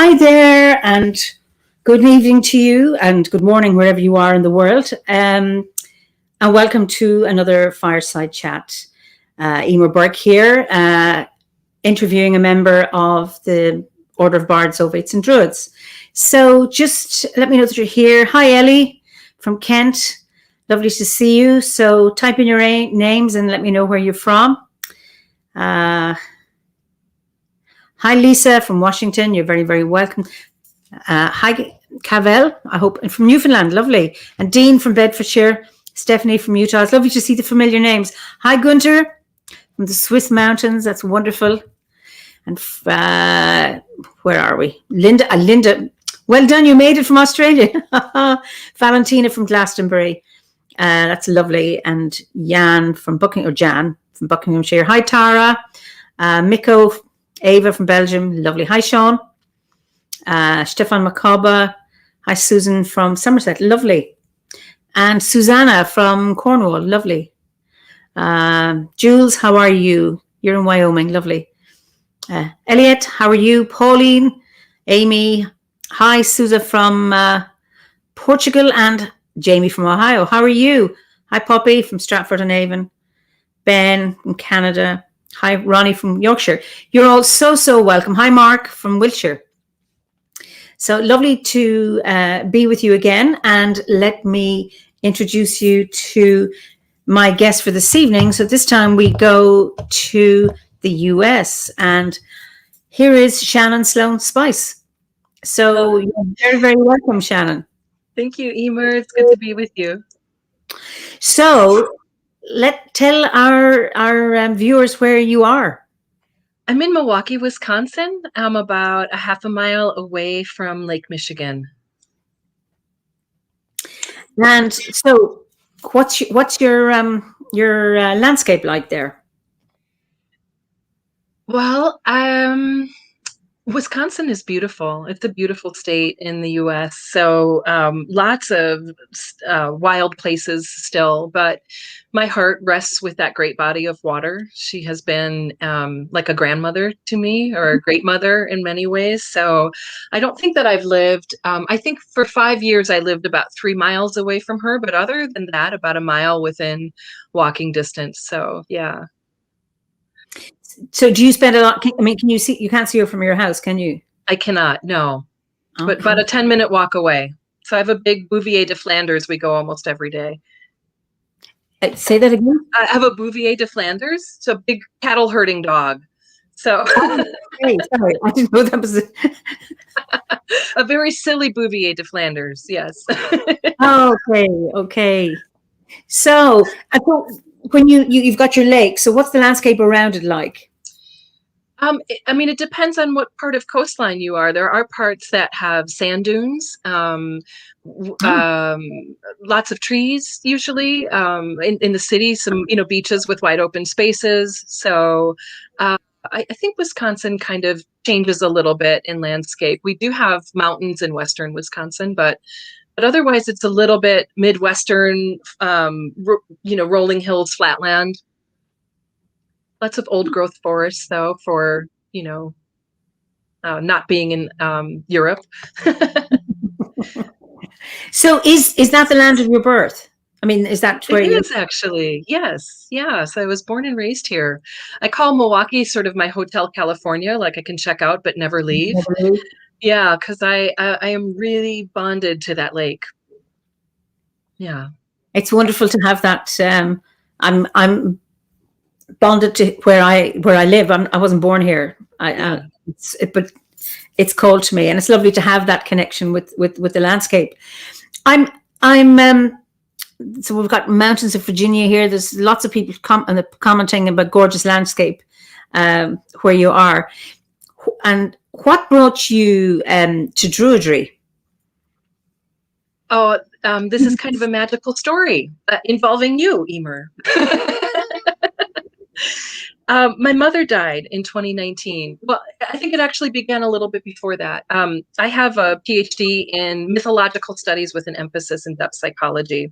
Hi there, and good evening to you, and good morning wherever you are in the world. And welcome to another Fireside Chat. Eimear Burke here, interviewing a member of the Order of Bards, Ovates and Druids. So just let me know that you're here. Hi, Ellie from Kent. Lovely to see you. So type in your names and let me know where you're from. Hi, Lisa from Washington. You're very, very welcome. Hi, Cavell, I hope, and from Newfoundland. Lovely. And Dean from Bedfordshire. Stephanie from Utah. It's lovely to see the familiar names. Hi, Gunter from the Swiss mountains. That's wonderful. And where are we? Linda. Well done. You made it from Australia. Valentina from Glastonbury. That's lovely. And Jan from Buckinghamshire. Hi, Tara. Miko, Ava from Belgium. Lovely. Hi, Sean. Stefan Makaba. Hi, Susan from Somerset. Lovely. And Susanna from Cornwall. Lovely. Jules, how are you? You're in Wyoming. Lovely. Elliot, how are you? Pauline, Amy. Hi, Susa from Portugal, and Jamie from Ohio. How are you? Hi, Poppy from Stratford-on-Avon. Ben from Canada. Hi, Ronnie from Yorkshire. You're all so welcome. Hi, Mark from Wiltshire. So lovely to be with you again, and let me introduce you to my guest for this evening. So this time we go to the US, and here is Shannon Sloan-Spice. So you're very, very welcome, Shannon. Thank you, Eimear. It's good to be with you. So tell our viewers where you are. I'm in Milwaukee, Wisconsin. I'm about a half a mile away from Lake Michigan. And so, what's your landscape like there? Well, Wisconsin is beautiful. It's a beautiful state in the U.S. So lots of wild places still, but my heart rests with that great body of water. She has been like a grandmother to me, or a great mother in many ways. So I don't think that I've lived, I think for 5 years I lived about 3 miles away from her, but other than that, about a mile within walking distance. So yeah. So do you spend a lot? I mean, can you see? You can't see her from your house, can you? I cannot, no. Okay. But about a 10-minute walk away. So I have a big Bouvier de Flanders. We go almost every day. Say that again? I have a Bouvier de Flanders, so a big cattle herding dog. So hey, sorry, I didn't know that was a very silly Bouvier de Flanders. Yes. Okay. So I thought when you've got your lake, so what's the landscape around it like? I mean, it depends on what part of coastline you are. There are parts that have sand dunes, lots of trees usually. In the city, some beaches with wide open spaces. So I think Wisconsin kind of changes a little bit in landscape. We do have mountains in western Wisconsin, but otherwise it's a little bit Midwestern, rolling hills, flatland. Lots of old growth forests, though, for, not being in Europe. So is that the land of your birth? I mean, is that where it is actually? Yes. I was born and raised here. I call Milwaukee sort of my Hotel California, like I can check out but never leave. Yeah, because I am really bonded to that lake. Yeah, it's wonderful to have that. I'm bonded to where I live. I wasn't born here. But it's called to me, and it's lovely to have that connection with the landscape. So we've got mountains of Virginia here. There's lots of people commenting about gorgeous landscape where you are. And what brought you to Druidry? Oh, this is kind of a magical story involving you, Eimear. My mother died in 2019. Well, I think it actually began a little bit before that. I have a PhD in mythological studies with an emphasis in depth psychology.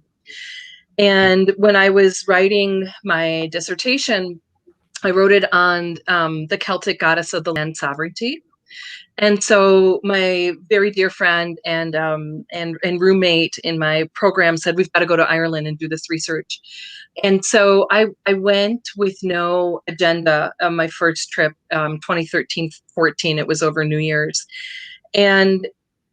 And when I was writing my dissertation, I wrote it on the Celtic goddess of the land, sovereignty. And so my very dear friend and roommate in my program said, we've got to go to Ireland and do this research. And so I went with no agenda on my first trip, 2013-14. It was over New Year's. And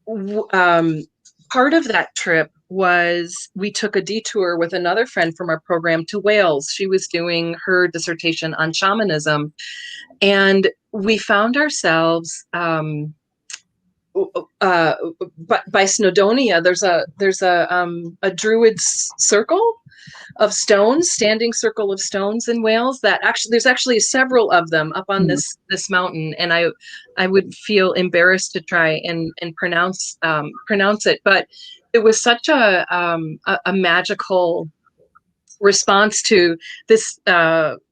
part of that trip was we took a detour with another friend from our program to Wales. She was doing her dissertation on shamanism. And we found ourselves by Snowdonia. There's a druid's circle of stones, standing circle of stones in Wales that there's actually several of them up on this mountain, and I would feel embarrassed to try and pronounce it, but it was such a magical response to this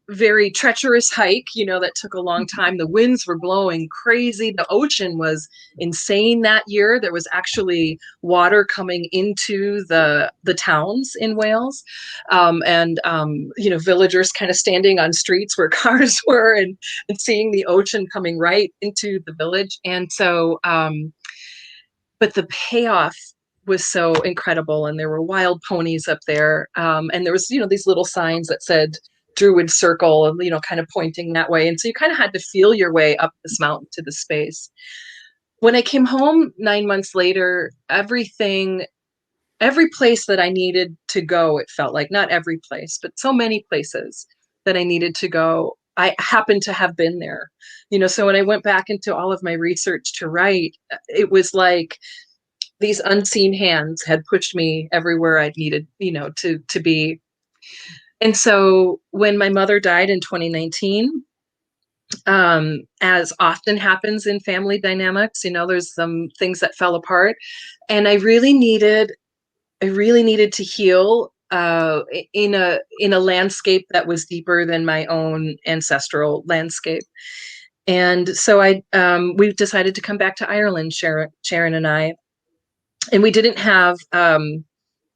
very treacherous hike, that took a long time. The winds were blowing crazy. The ocean was insane that year. There was actually water coming into the towns in Wales, and villagers kind of standing on streets where cars were, and seeing the ocean coming right into the village. And so, but the payoff was so incredible, and there were wild ponies up there, and there was these little signs that said Druid Circle, and kind of pointing that way, and so you kind of had to feel your way up this mountain to the space. When I came home 9 months later, every place that I needed to go, it felt like, not every place, but so many places that I needed to go, I happened to have been there. So when I went back into all of my research to write, it was like these unseen hands had pushed me everywhere I needed, to be. And so when my mother died in 2019, as often happens in family dynamics, there's some things that fell apart, and I really needed to heal in a landscape that was deeper than my own ancestral landscape. And so we've decided to come back to Ireland, Sharon and I. And we didn't have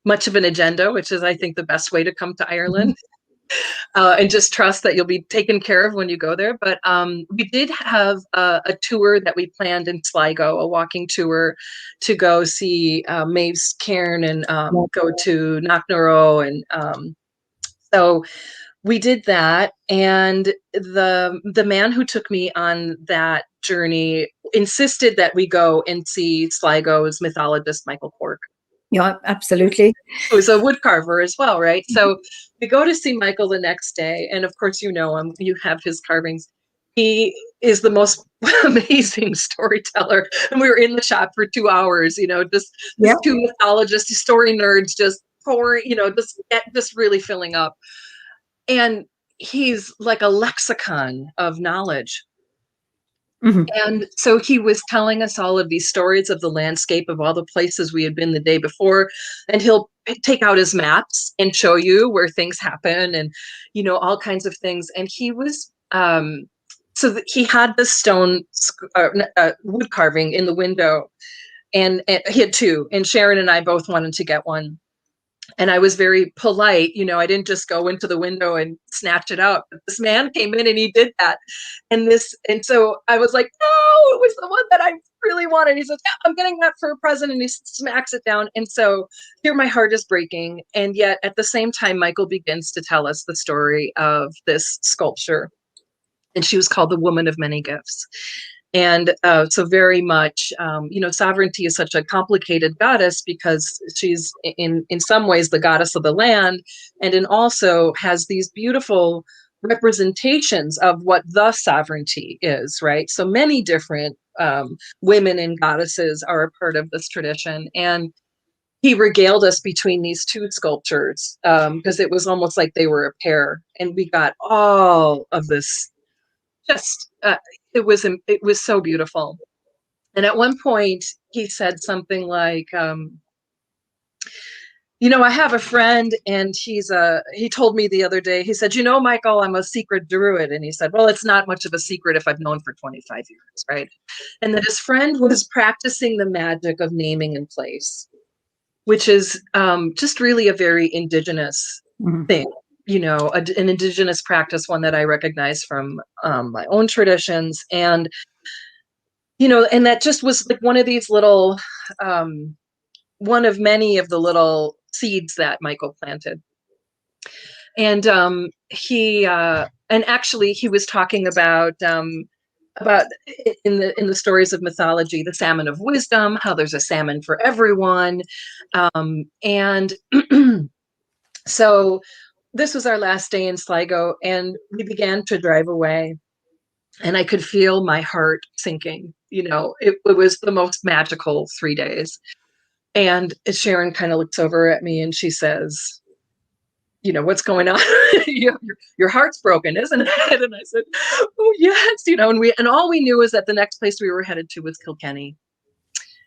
much of an agenda, which is, I think, the best way to come to Ireland, and just trust that you'll be taken care of when you go there. But we did have a tour that we planned in Sligo, a walking tour to go see Maeve's Cairn and go to Knocknarrow. And so we did that. And the man who took me on that journey insisted that we go and see Sligo's mythologist, Michael Cork. Yeah, absolutely. Who's a wood carver as well, right? So we go to see Michael the next day, and of course, him, you have his carvings. He is the most amazing storyteller, and we were in the shop for 2 hours, just two mythologists, story nerds, just pouring, just really filling up. And he's like a lexicon of knowledge. Mm-hmm. And so he was telling us all of these stories of the landscape of all the places we had been the day before. And he'll take out his maps and show you where things happen and, all kinds of things. And he was, so he had this stone wood carving in the window, and he had two, and Sharon and I both wanted to get one. And I was very polite, I didn't just go into the window and snatch it out. But this man came in and he did that. And so I was like, no, it was the one that I really wanted. He says, yeah, I'm getting that for a present. And he smacks it down. And so here my heart is breaking. And yet at the same time, Michael begins to tell us the story of this sculpture. And she was called the Woman of Many Gifts. And so very much, sovereignty is such a complicated goddess because she's in some ways the goddess of the land, and then also has these beautiful representations of what the sovereignty is, right? So many different women and goddesses are a part of this tradition. And he regaled us between these two sculptures because it was almost like they were a pair. And we got all of this just... it was so beautiful. And at one point he said something like, I have a friend, and he told me the other day, he said, Michael, I'm a secret druid. And he said, well, it's not much of a secret if I've known for 25 years, right? And that his friend was practicing the magic of naming in place, which is just really a very indigenous thing. An indigenous practice, one that I recognize from my own traditions. And and that just was like one of these little, one of many of the little seeds that Michael planted. And actually he was talking about in the stories of mythology, the salmon of wisdom, how there's a salmon for everyone. And so this was our last day in Sligo, and we began to drive away, and I could feel my heart sinking. It was the most magical 3 days. And Sharon kind of looks over at me and she says, what's going on? your heart's broken, isn't it? And I said, oh yes, and all we knew was that the next place we were headed to was Kilkenny.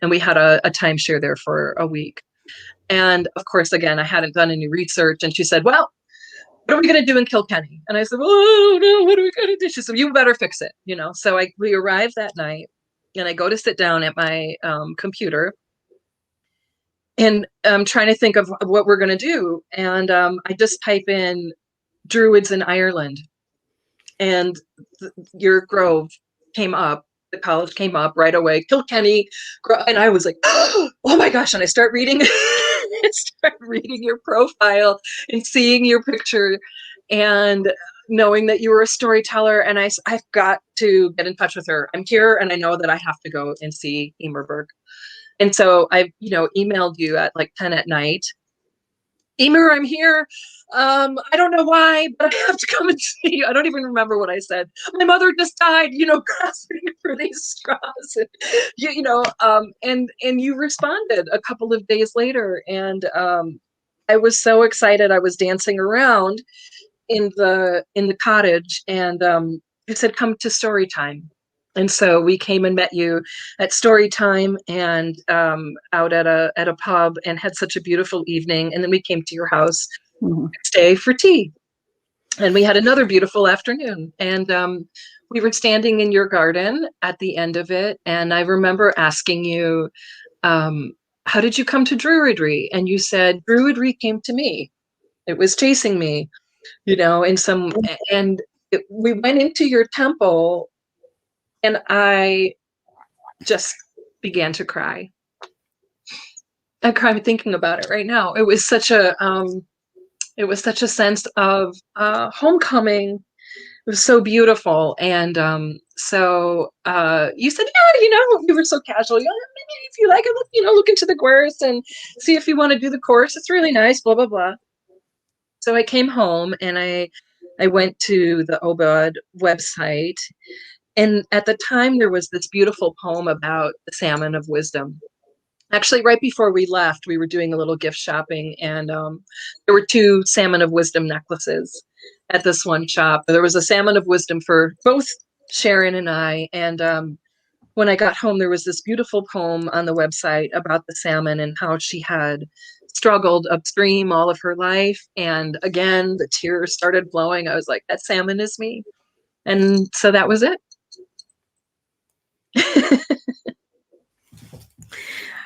And we had a timeshare there for a week. And of course, again, I hadn't done any research. And she said, well, what are we going to do in Kilkenny? And I said, oh no, what are we going to do? She said, you better fix it. So we arrived that night, and I go to sit down at my computer, and I'm trying to think of what we're going to do. And I just type in Druids in Ireland, and your grove came up. The college came up right away, Kilkenny. And I was like, oh my gosh. And I start reading your profile and seeing your picture and knowing that you were a storyteller. And I've got to get in touch with her. I'm here, and I know that I have to go and see Eimear. And so I, emailed you at like 10 at night. Eimear, I'm here. I don't know why, but I have to come and see you. I don't even remember what I said. My mother just died, grasping for these straws. And you responded a couple of days later. And I was so excited. I was dancing around in the cottage, and you said, come to story time. And so we came and met you at story time, and out at a pub, and had such a beautiful evening. And then we came to your house next day for tea, and we had another beautiful afternoon. And we were standing in your garden at the end of it. And I remember asking you, how did you come to Druidry? And you said, Druidry came to me. It was chasing me, and we went into your temple, and I just began to cry. I'm crying thinking about it right now. It was such a sense of homecoming. It was so beautiful. And so you said, yeah, you were so casual. Maybe if you like it, look into the course and see if you want to do the course. It's really nice, blah, blah, blah. So I came home, and I went to the OBOD website. And at the time, there was this beautiful poem about the salmon of wisdom. Actually, right before we left, we were doing a little gift shopping, and there were 2 salmon of wisdom necklaces at this one shop. There was a salmon of wisdom for both Sharon and I. And when I got home, there was this beautiful poem on the website about the salmon and how she had struggled upstream all of her life. And again, the tears started flowing. I was like, that salmon is me. And so that was it.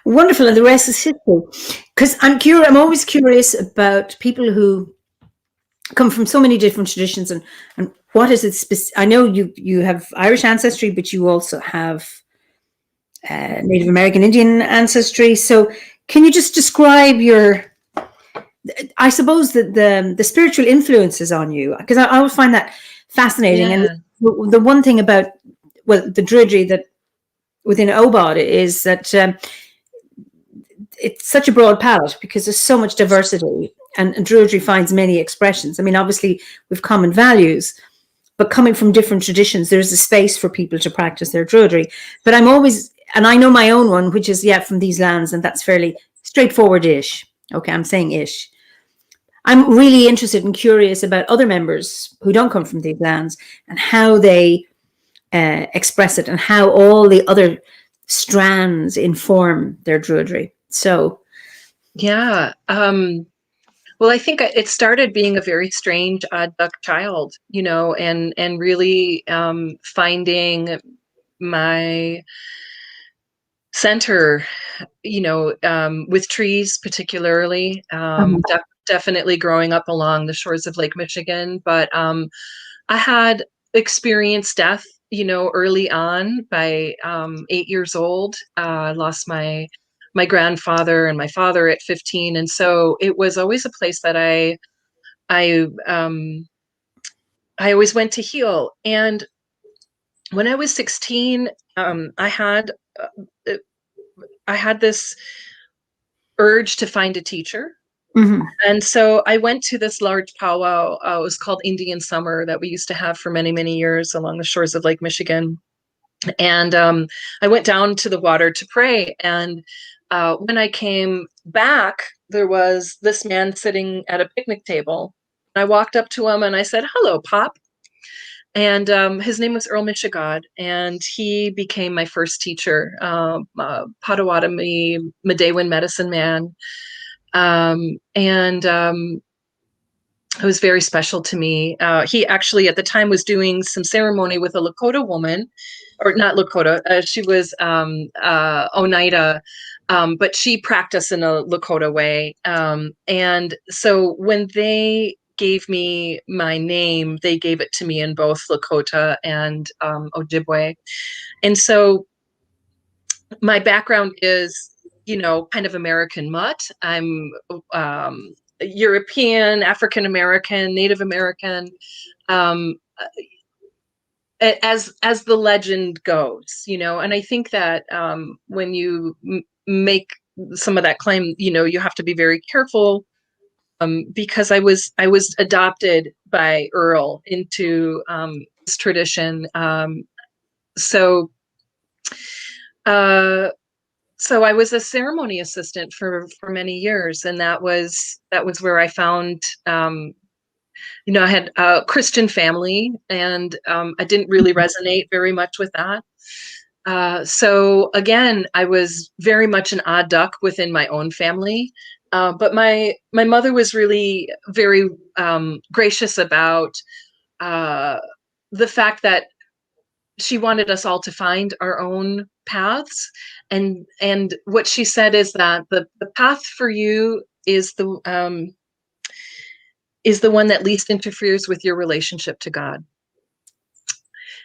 Wonderful, and the rest is history. Because I'm always curious about people who come from so many different traditions, and what is it? I know you have Irish ancestry, but you also have Native American Indian ancestry. So, can you just describe I suppose the spiritual influences on you? Because I always find that fascinating. Yeah. And the one thing about the Druidry that within OBOD is that it's such a broad palette, because there's so much diversity, and Druidry finds many expressions. I mean, obviously we've common values, but coming from different traditions, there's a space for people to practice their Druidry. But and I know my own one, which is from these lands, and that's fairly straightforward-ish. Okay, I'm saying ish. I'm really interested and curious about other members who don't come from these lands, and how they express it, and how all the other strands inform their Druidry. So, yeah. Well, I think it started being a very strange, odd duck child, and really finding my center, with trees particularly. Definitely growing up along the shores of Lake Michigan, but I had experienced death, early on. By 8 years old, I lost my grandfather and my father at 15, and so it was always a place that I always went to heal. And when I was 16, uh, I had this urge to find a teacher. Mm-hmm. And so I went to this large powwow. It was called Indian Summer, that we used to have for many, many years along the shores of Lake Michigan. And I went down to the water to pray. And when I came back, there was this man sitting at a picnic table. I walked up to him and I said, "Hello, Pop." And his name was Earl Michigod, and he became my first teacher, Potawatomi Medewan medicine man. And it was very special to me. He actually, at the time, was doing some ceremony with a Lakota woman, or not Lakota. She was Oneida, but she practiced in a Lakota way. And so when they gave me my name, they gave it to me in both Lakota and Ojibwe. And so my background is, kind of American mutt. I'm European, African American, Native American, um, as the legend goes, and I think that when you make some of that claim, you have to be very careful, because I was adopted by Earl into this tradition. So. So I was a ceremony assistant for many years, and that was where I found, I had a Christian family, and I didn't really resonate very much with that. So again, I was very much an odd duck within my own family, but my mother was really very gracious about the fact that she wanted us all to find our own paths. And what she said is that the path for you is the one that least interferes with your relationship to God.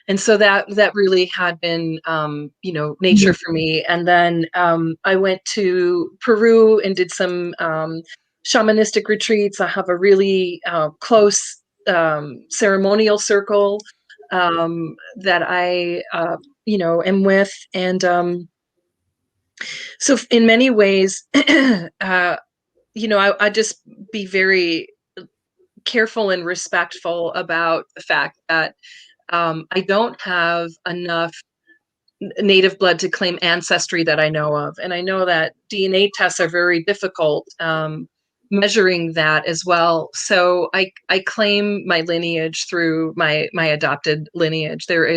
And so that really had been, nature for me. And then I went to Peru and did some shamanistic retreats. I have a really close ceremonial circle that I, am with. And so in many ways, I just be very careful and respectful about the fact that I don't have enough native blood to claim ancestry that I know of. And I know that DNA tests are very difficult measuring that as well. So I claim my lineage through my adopted lineage. There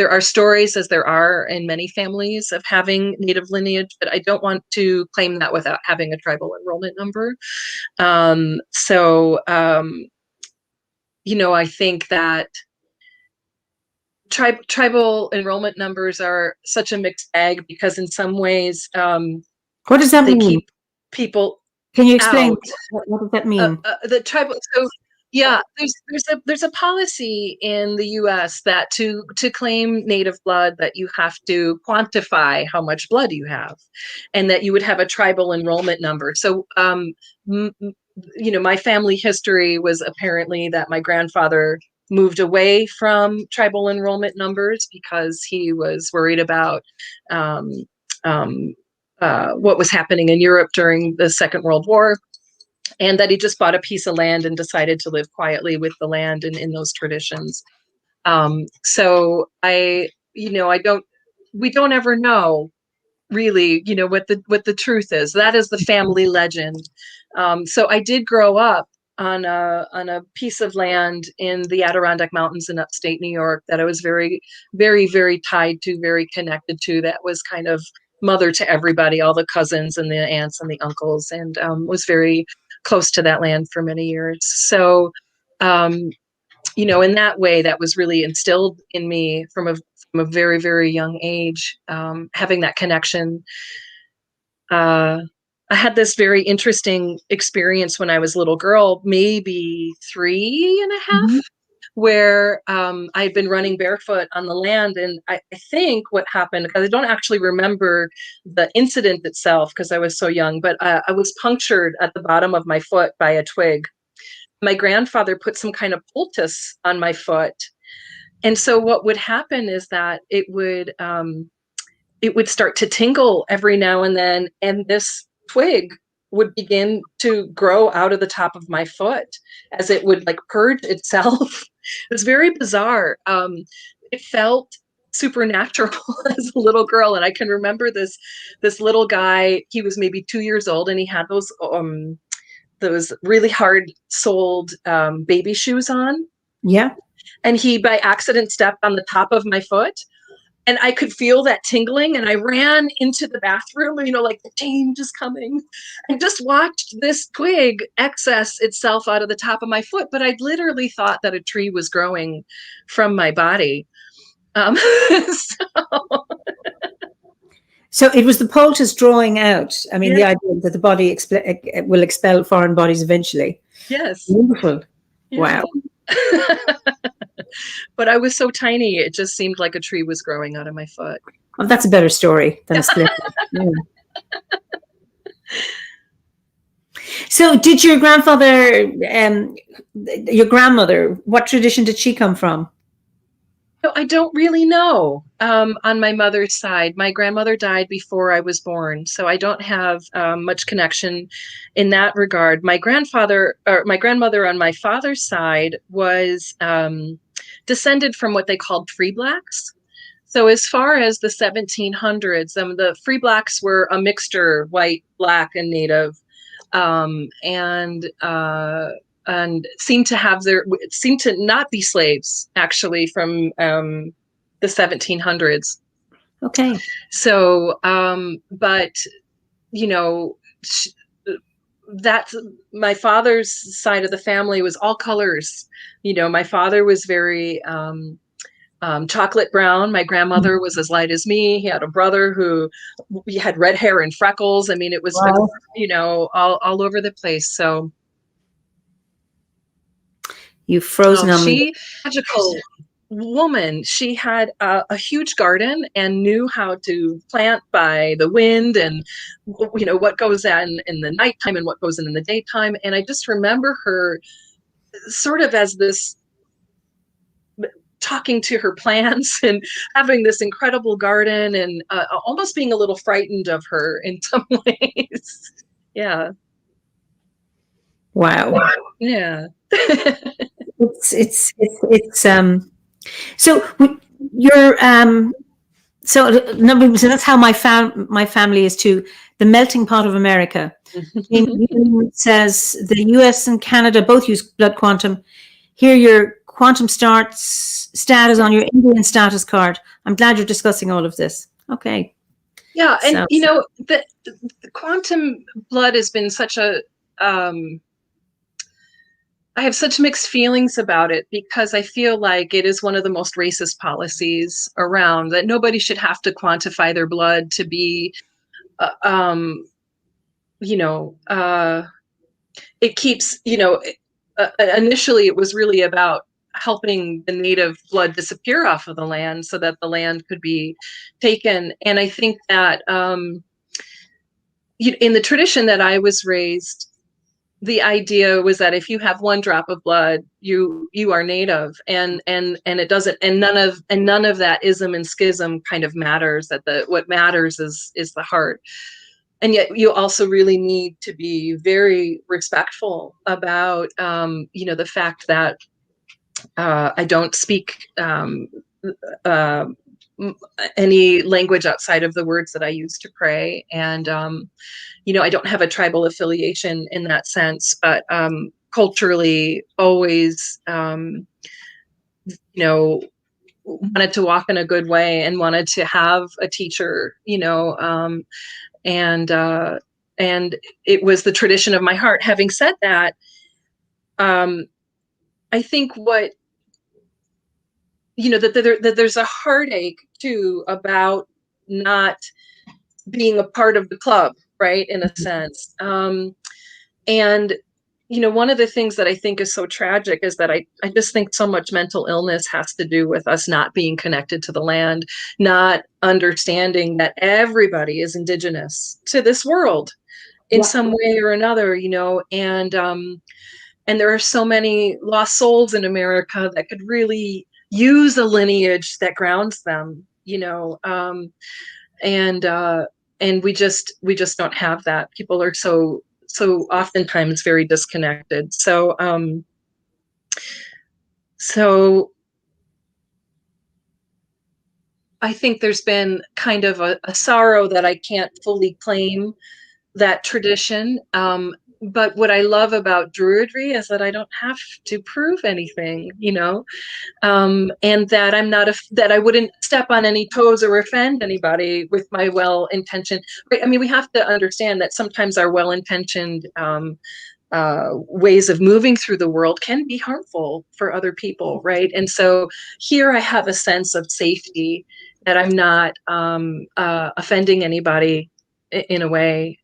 are stories, as there are in many families, of having native lineage, but I don't want to claim that without having a tribal enrollment number. I think that tribal enrollment numbers are such a mixed bag, because in some ways What does that they mean? keep people Can you explain out. what does that mean? The tribal. So yeah, there's a policy in the U.S. that to claim native blood, that you have to quantify how much blood you have, and that you would have a tribal enrollment number. So my family history was apparently that my grandfather moved away from tribal enrollment numbers because he was worried about what was happening in Europe during the Second World War, and that he just bought a piece of land and decided to live quietly with the land and in those traditions. So we don't ever know really, what the truth is. That is the family legend. So I did grow up on a piece of land in the Adirondack Mountains in upstate New York that I was very, very, very tied to, very connected to. That was kind of mother to everybody, all the cousins and the aunts and the uncles, and was very close to that land for many years. So, in that way, that was really instilled in me from a very, very young age, having that connection. I had this very interesting experience when I was a little girl, maybe 3.5, where I'd been running barefoot on the land. And I think what happened, because I don't actually remember the incident itself because I was so young, but I was punctured at the bottom of my foot by a twig. My grandfather put some kind of poultice on my foot. And so what would happen is that it would start to tingle every now and then, and this twig would begin to grow out of the top of my foot as it would like purge itself. It was very bizarre. It felt supernatural as a little girl, and I can remember this little guy. He was maybe 2 years old, and he had those really hard soled baby shoes on. Yeah. And he by accident stepped on the top of my foot. And I could feel that tingling, and I ran into the bathroom, like the change is coming, and just watched this twig excess itself out of the top of my foot. But I literally thought that a tree was growing from my body. So it was the poultice drawing out. I mean, Yeah. the idea that the body will expel foreign bodies eventually. Yes. Beautiful. Yeah. Wow. But I was so tiny, it just seemed like a tree was growing out of my foot. Oh, that's a better story than a split. Yeah. So did your grandfather, your grandmother, what tradition did she come from? So I don't really know. On my mother's side, my grandmother died before I was born, so I don't have much connection in that regard. My grandmother on my father's side was descended from what they called free blacks. So as far as the 1700s, the free blacks were a mixture, white, black, and native, and seemed to not be slaves actually from the 1700s. Okay. So, but that's my father's side of the family was all colors. My father was very chocolate brown. My grandmother was as light as me. He had a brother who had red hair and freckles. I mean, it was, Wow. all over the place. So You've frozen on me. Magical woman. She had a huge garden and knew how to plant by the wind and, what goes in the nighttime and what goes in the daytime. And I just remember her sort of as this, talking to her plants and having this incredible garden and almost being a little frightened of her in some ways. Yeah. Wow. Yeah. It's so you're so that's how my family is too. The melting pot of America. It says the US and Canada both use blood quantum. Here your quantum status on your Indian status card. I'm glad you're discussing all of this. Okay. Yeah, and the quantum blood has been such a I have such mixed feelings about it because I feel like it is one of the most racist policies around, that nobody should have to quantify their blood to be, it keeps, initially it was really about helping the native blood disappear off of the land so that the land could be taken. And I think that in the tradition that I was raised, the idea was that if you have one drop of blood, you are native, and it doesn't, and none of that ism and schism kind of matters. That what matters is the heart. And yet you also really need to be very respectful about the fact that I don't speak any language outside of the words that I use to pray, and I don't have a tribal affiliation in that sense, but culturally always wanted to walk in a good way and wanted to have a teacher, and it was the tradition of my heart. Having said that, I think what that there's a heartache too about not being a part of the club, right, in a sense, and one of the things that I think is so tragic is that I just think so much mental illness has to do with us not being connected to the land, not understanding that everybody is indigenous to this world in some way or another, and there are so many lost souls in America that could really use a lineage that grounds them, and we just don't have that. People are so oftentimes very disconnected. So I think there's been kind of a sorrow that I can't fully claim that tradition. But what I love about Druidry is that I don't have to prove anything, and that that I wouldn't step on any toes or offend anybody with my well-intentioned. Right? I mean, we have to understand that sometimes our well-intentioned ways of moving through the world can be harmful for other people, right? And so here I have a sense of safety that I'm not offending anybody in a way,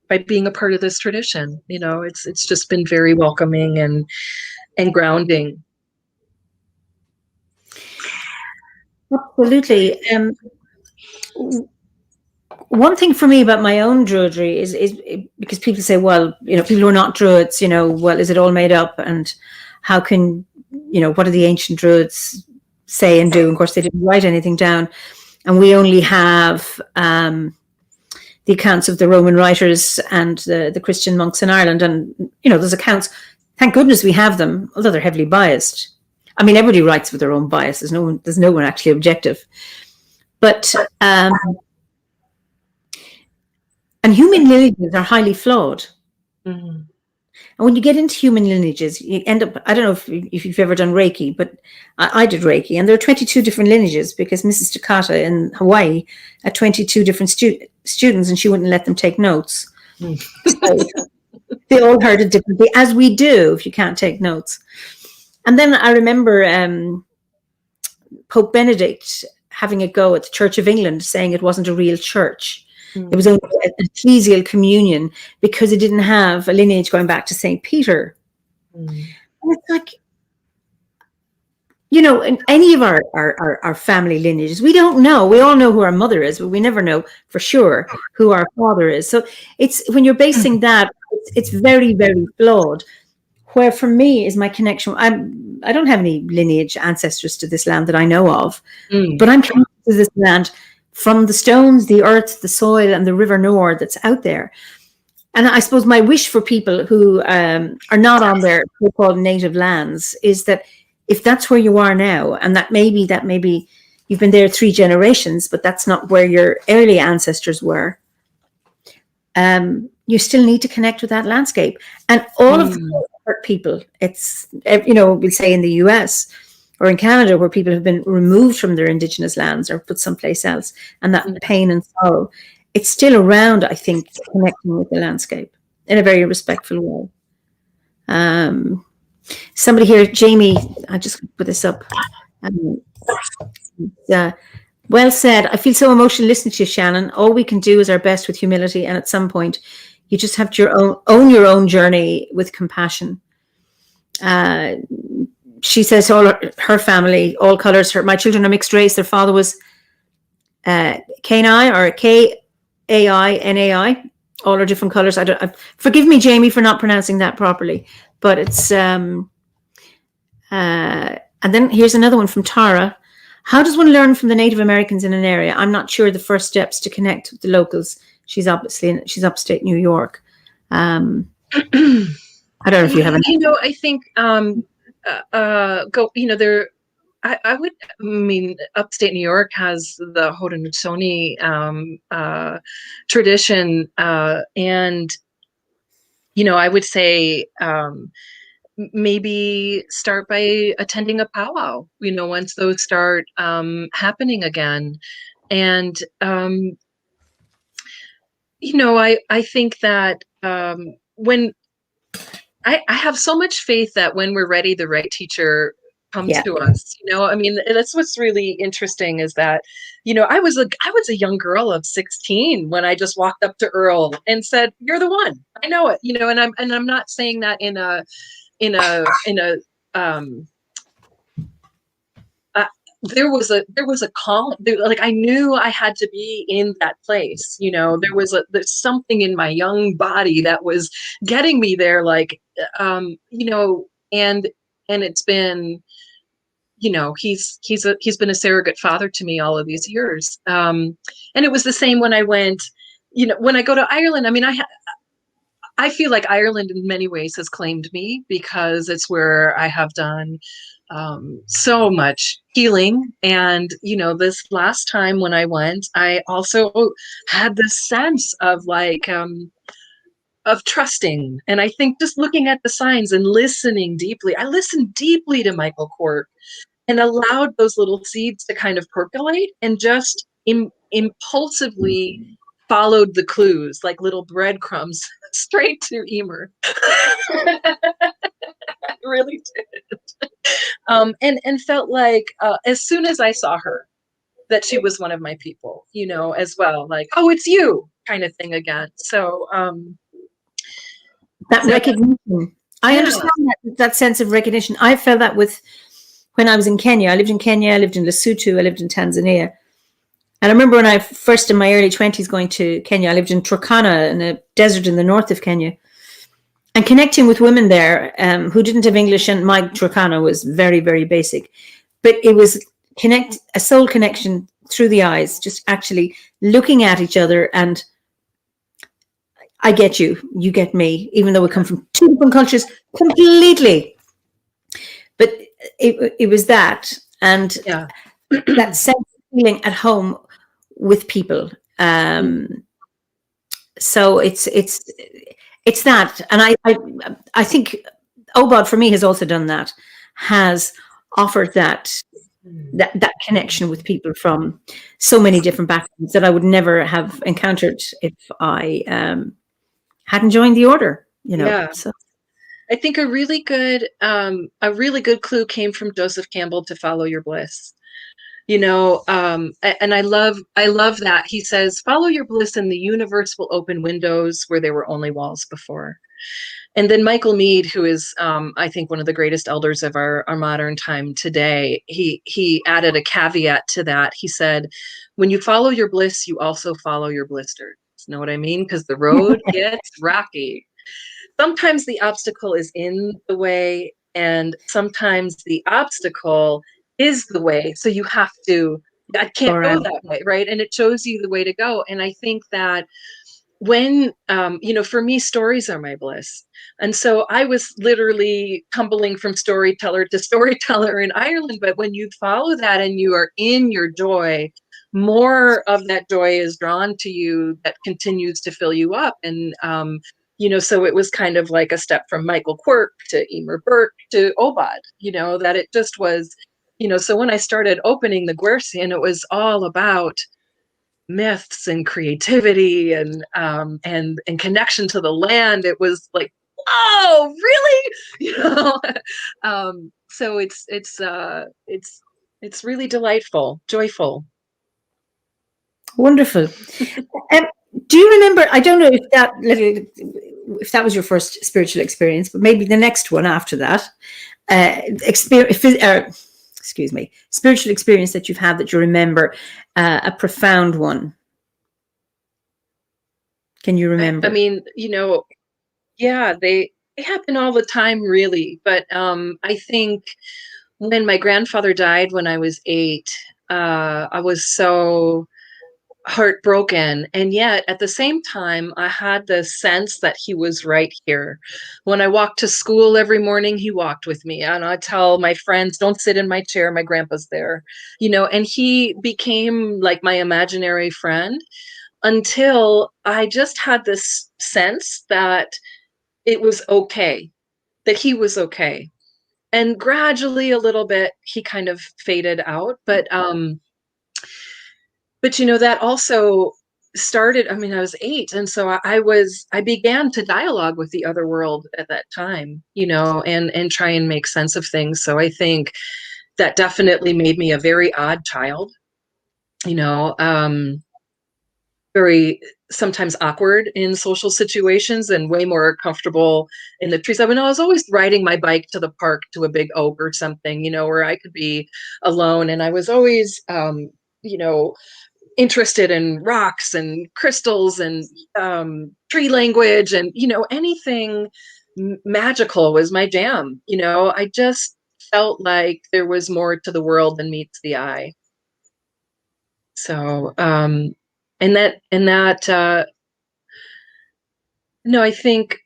by being a part of this tradition. It's just been very welcoming and grounding. Absolutely. One thing for me about my own Druidry is because people say, well, people who are not Druids, well, is it all made up? And how can, what do the ancient Druids say and do? And of course, they didn't write anything down. And we only have the accounts of the Roman writers and the Christian monks in Ireland. And, those accounts, thank goodness we have them, although they're heavily biased. I mean, everybody writes with their own bias. There's no one actually objective. But, and human lineages are highly flawed. Mm-hmm. And when you get into human lineages, you end up, I don't know if you've ever done Reiki, but I did Reiki, and there are 22 different lineages because Mrs. Takata in Hawaii had 22 different students, and she wouldn't let them take notes. Mm. So they all heard it differently, as we do if you can't take notes. And then I remember Pope Benedict having a go at the Church of England, saying it wasn't a real church. It was only an ecclesial communion because it didn't have a lineage going back to St. Peter. And it's like, in any of our family lineages, we don't know. We all know who our mother is, but we never know for sure who our father is. So it's when you're basing that, it's very, very flawed. Where for me is my connection. I don't have any lineage ancestors to this land that I know of, but I'm connected to this land from the stones, the earth, the soil, and the River Nore that's out there. And I suppose my wish for people who are not on their so-called native lands is that if that's where you are now, and that maybe you've been there 3 generations, but that's not where your early ancestors were, you still need to connect with that landscape. And all of the hurt people, it's, we'll say in the US, or in Canada, where people have been removed from their indigenous lands or put someplace else, and that pain and sorrow, it's still around, I think, connecting with the landscape in a very respectful way. Somebody here, Jamie, I just put this up. Well said. I feel so emotional listening to you, Shannon. All we can do is our best with humility, and at some point, you just have to own your own journey with compassion. She says all her family, all colors. My children are mixed race. Their father was Kanai or Kainai. All are different colors. Forgive me, Jamie, for not pronouncing that properly. But it's and then here's another one from Tara. How does one learn from the Native Americans in an area? I'm not sure the first steps to connect with the locals. She's upstate New York. I don't know if you have any. I think upstate New York has the Haudenosaunee tradition, and I would say maybe start by attending a powwow. Once those start happening again, and I think that when I have so much faith that when we're ready, the right teacher come Yeah. to us. I mean, that's what's really interesting is that, I was a young girl of 16 when I just walked up to Earl and said, "You're the one. I know it." And I'm not saying that in a there was a call, like I knew I had to be in that place. There's something in my young body that was getting me there, like, and it's been, he's been a surrogate father to me all of these years. And it was the same when I went, when I go to Ireland. I mean, I feel like Ireland in many ways has claimed me because it's where I have done so much healing. And, this last time when I went, I also had this sense of like, of trusting. And I think just looking at the signs and listening deeply, I listened deeply to Michael Quirk and allowed those little seeds to kind of percolate and just impulsively followed the clues like little breadcrumbs straight to Eimear. I really did. And felt like as soon as I saw her, that she was one of my people, as well, like, "Oh, it's you," kind of thing again. So That recognition. I understand that sense of recognition. I felt that when I was in Kenya. I lived in Kenya, I lived in Lesotho, I lived in Tanzania. And I remember when I first in my early 20s going to Kenya, I lived in Turkana in a desert in the north of Kenya. And connecting with women there who didn't have English, and my Turkana was very, very basic. But it was a soul connection through the eyes, just actually looking at each other and I get you, you get me, even though we come from two different cultures completely. But it was that, and that sense of feeling at home with people. So it's that, and I think OBOD for me has also done that, has offered that connection with people from so many different backgrounds that I would never have encountered if I hadn't joined the order. So I think a really good clue came from Joseph Campbell to follow your bliss. And I love that he says, "Follow your bliss and the universe will open windows where there were only walls before." And then Michael Meade, who is, I think, one of the greatest elders of our modern time today, he added a caveat to that. He said, "When you follow your bliss, you also follow your blisters." You know what I mean? Because the road gets rocky. Sometimes the obstacle is in the way, and sometimes the obstacle is the way. So you have to, I can't go that way, right? And it shows you the way to go. And I think that when, for me, stories are my bliss. And so I was literally tumbling from storyteller to storyteller in Ireland. But when you follow that and you are in your joy, more of that joy is drawn to you that continues to fill you up. And, so it was kind of like a step from Michael Quirk to Eimear Burke to OBOD, that it just was, so when I started opening the Guercian, it was all about myths and creativity and connection to the land. It was like, oh, really? So it's really delightful, joyful. Wonderful. Do you remember, I don't know if that was your first spiritual experience, but maybe the next one after that, spiritual experience that you've had that you remember, a profound one. Can you remember? I mean, they happen all the time, really. But I think when my grandfather died when I was 8, I was so heartbroken, and yet at the same time I had the sense that he was right here. When I walked to school every morning, he walked with me, and I tell my friends, "Don't sit in my chair, my grandpa's there," and he became like my imaginary friend until I just had this sense that it was okay, that he was okay. And gradually a little bit he kind of faded out, but that also started, I mean, I was 8. And so I began to dialogue with the other world at that time, and try and make sense of things. So I think, that definitely made me a very odd child, very sometimes awkward in social situations and way more comfortable in the trees. I mean, I was always riding my bike to the park to a big oak or something, where I could be alone. And I was always, interested in rocks and crystals and tree language and, anything magical was my jam. I just felt like there was more to the world than meets the eye. So, no, I think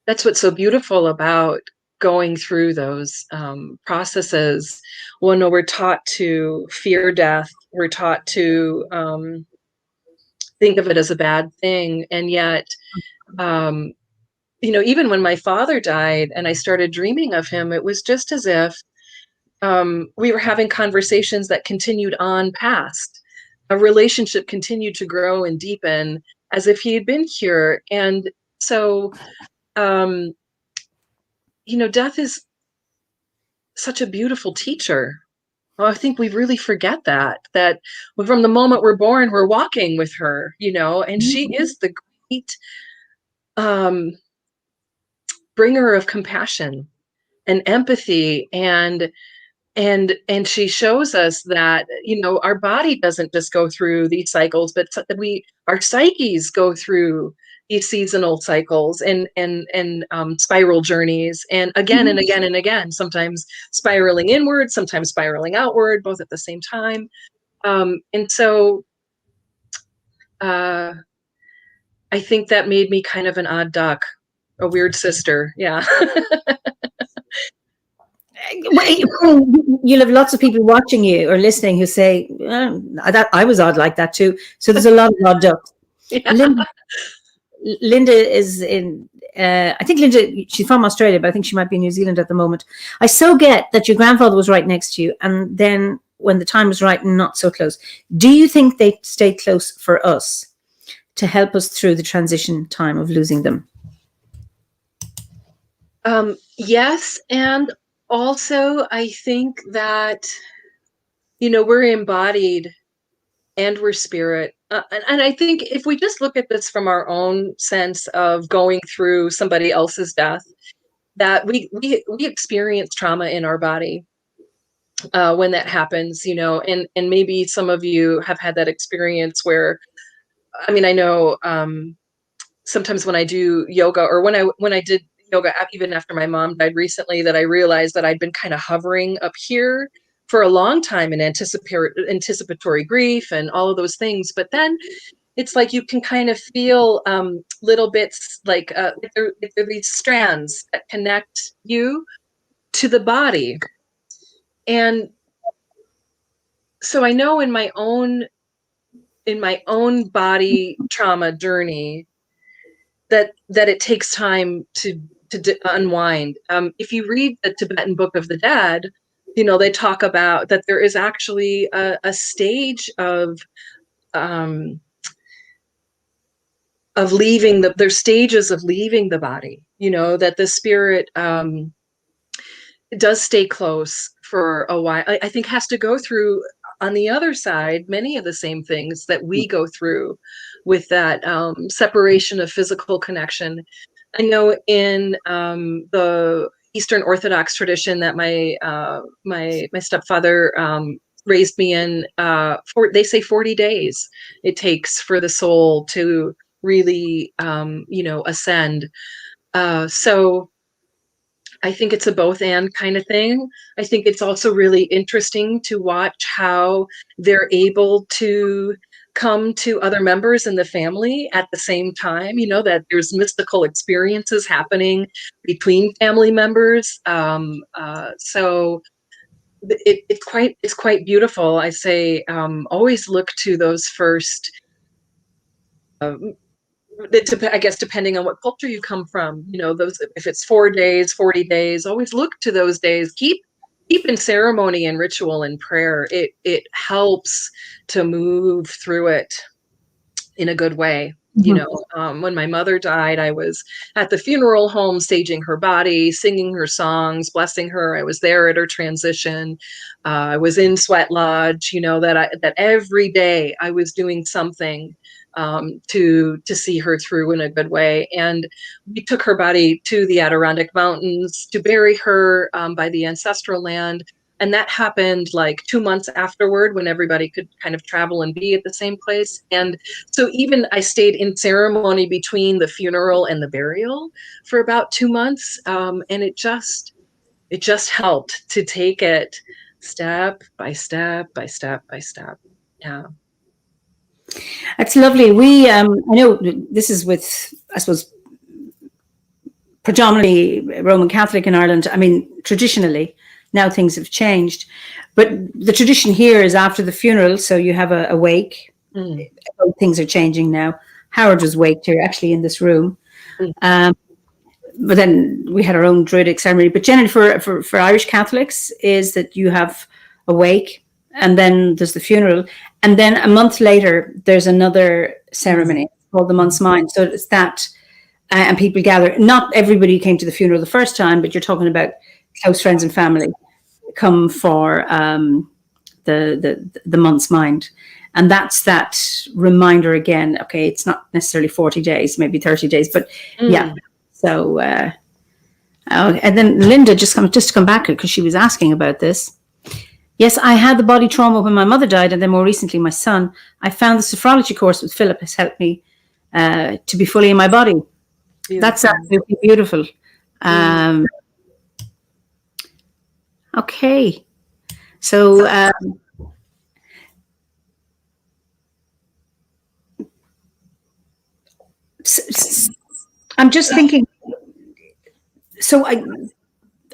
that's what's so beautiful about going through those processes. Well, no, we're taught to fear death. We're taught to think of it as a bad thing. And yet, even when my father died and I started dreaming of him, it was just as if we were having conversations that continued on past. A relationship continued to grow and deepen as if he had been here. And so, death is such a beautiful teacher. Well, I think we really forget that from the moment we're born, we're walking with her, and she is the great bringer of compassion and empathy, and she shows us that our body doesn't just go through these cycles, but our psyches go through these seasonal cycles and spiral journeys, and again and again and again, sometimes spiraling inward, sometimes spiraling outward, both at the same time. And so I think that made me kind of an odd duck, a weird sister. Yeah. You'll have lots of people watching you or listening who say, that I was odd like that too. So there's a lot of odd ducks. Yeah. Linda is in, I think Linda, she's from Australia, but I think she might be in New Zealand at the moment. I so get that your grandfather was right next to you, and then when the time was right, not so close. Do you think they stayed close for us to help us through the transition time of losing them? Yes. And also, I think that, we're embodied and we're spirit. And I think if we just look at this from our own sense of going through somebody else's death, that we experience trauma in our body when that happens, and maybe some of you have had that experience where, I mean, I know sometimes when I do yoga, or when I did yoga, even after my mom died recently, that I realized that I'd been kind of hovering up here for a long time in anticipatory grief and all of those things. But then it's like you can kind of feel little bits, like there are these strands that connect you to the body. And so I know in my own body trauma journey that it takes time to unwind. If you read the Tibetan Book of the Dead, they talk about that there is actually a stage of leaving there's stages of leaving the body, that the spirit does stay close for a while. I think has to go through, on the other side, many of the same things that we go through with that separation of physical connection. I know in the Eastern Orthodox tradition that my stepfather raised me in, they say 40 days it takes for the soul to really, ascend. So I think it's a both and kind of thing. I think it's also really interesting to watch how they're able to come to other members in the family at the same time, that there's mystical experiences happening between family members. So it's quite beautiful. I say always look to those first, I guess, depending on what culture you come from, those, if it's 4 days, 40 days, always look to those days. Keep in ceremony and ritual and prayer. It helps to move through it. in a good way. Mhm. When my mother died, I was at the funeral home, staging her body, singing her songs, blessing her. I was there at her transition. I was in Sweat Lodge, that every day I was doing something to see her through in a good way. And we took her body to the Adirondack Mountains to bury her by the ancestral land. And that happened like 2 months afterward, when everybody could kind of travel and be at the same place. And so even I stayed in ceremony between the funeral and the burial for about 2 months. And it just helped to take it step by step by step by step. Yeah. That's lovely. I know this is with, I suppose, predominantly Roman Catholic in Ireland. I mean, traditionally, now things have changed, but the tradition here is after the funeral. So you have a wake. Mm. Things are changing now. Howard was waked here, actually, in this room. Mm. But then we had our own Druidic ceremony. But generally, for Irish Catholics, is that you have a wake, and then there's the funeral, and then a month later there's another ceremony called the Month's Mind. So it's that, and people gather. Not everybody came to the funeral the first time, but you're talking about close friends and family come for the Month's Mind. And that's that reminder again. Okay, it's not necessarily 40 days, maybe 30 days, but yeah. So, and then Linda just to come back, because she was asking about this. Yes, I had the body trauma when my mother died, and then more recently my son. I found the sophrology course with Philip has helped me to be fully in my body. Beautiful. That's absolutely beautiful. Okay, so I'm just thinking. So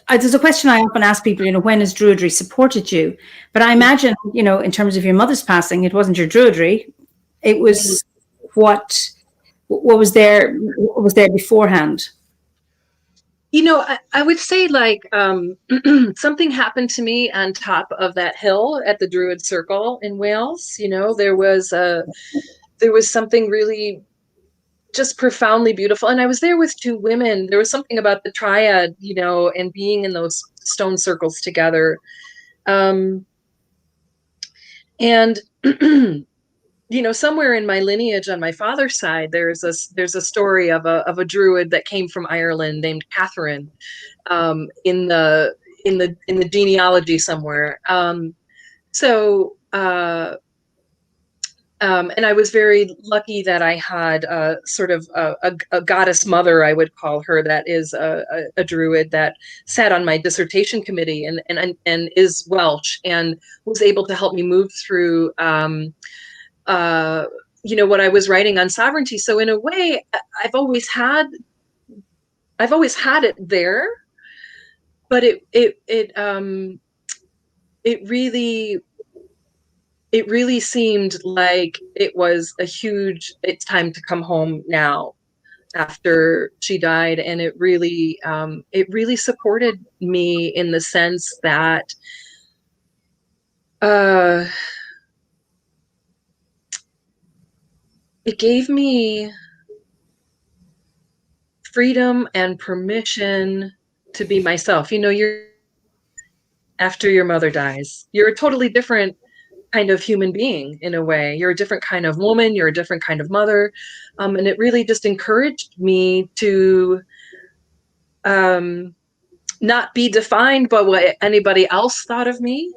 there's a question I often ask people, when has Druidry supported you? But I imagine, in terms of your mother's passing, it wasn't your Druidry. It was what was there beforehand? I would say like something happened to me on top of that hill at the Druid Circle in Wales. There was something really just profoundly beautiful. And I was there with two women. There was something about the triad, and being in those stone circles together. And somewhere in my lineage on my father's side, there's a story of a Druid that came from Ireland named Catherine, in the genealogy somewhere. And I was very lucky that I had sort of a goddess mother, I would call her, that is a Druid that sat on my dissertation committee and is Welsh, and was able to help me move through what I was writing on sovereignty. So in a way, I've always had it there, but it really seemed like it was it's time to come home now after she died. And it really supported me in the sense that it gave me freedom and permission to be myself. After your mother dies, you're a totally different kind of human being in a way. You're a different kind of woman, you're a different kind of mother. And it really just encouraged me to not be defined by what anybody else thought of me,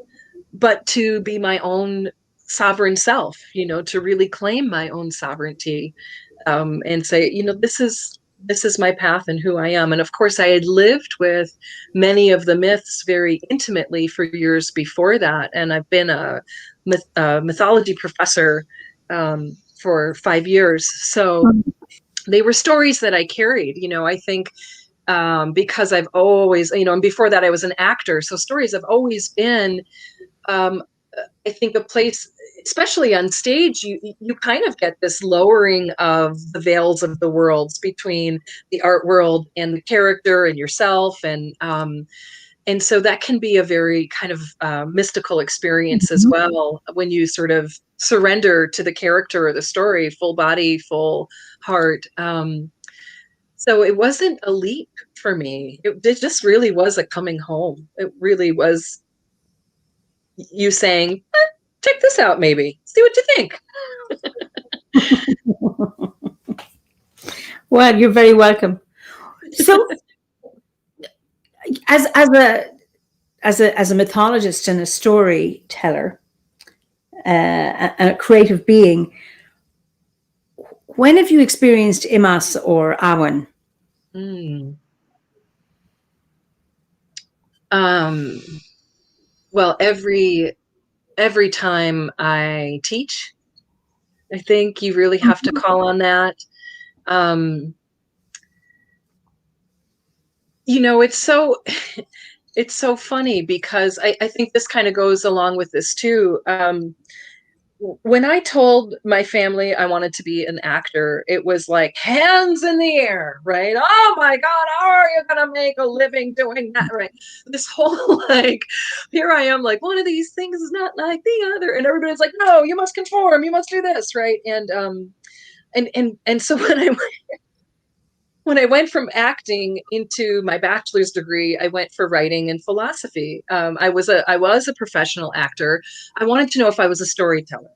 but to be my own sovereign self, to really claim my own sovereignty, and say, this is my path and who I am. And of course, I had lived with many of the myths very intimately for years before that. And I've been a mythology professor for 5 years. So they were stories that I carried, I think, because I've always, and before that I was an actor. So stories have always been, I think, a place, especially on stage, you kind of get this lowering of the veils of the worlds between the art world and the character and yourself. And And so that can be a very kind of mystical experience as well, when you sort of surrender to the character or the story, full body, full heart. So it wasn't a leap for me. It just really was a coming home. It really was you saying, check this out, maybe. See what you think. Well, you're very welcome. So, as a mythologist and a storyteller, a creative being, when have you experienced Imas or Awan? Well, every time I teach, I think you really have to call on that. It's so funny because I think this kind of goes along with this too. When I told my family I wanted to be an actor, it was like hands in the air, right? Oh my God, how are you going to make a living doing that? Right. This whole like, here I am, like one of these things is not like the other. And everybody's like, no, you must conform. You must do this. Right. And so when I went from acting into my bachelor's degree, I went for writing and philosophy. I was a professional actor. I wanted to know if I was a storyteller.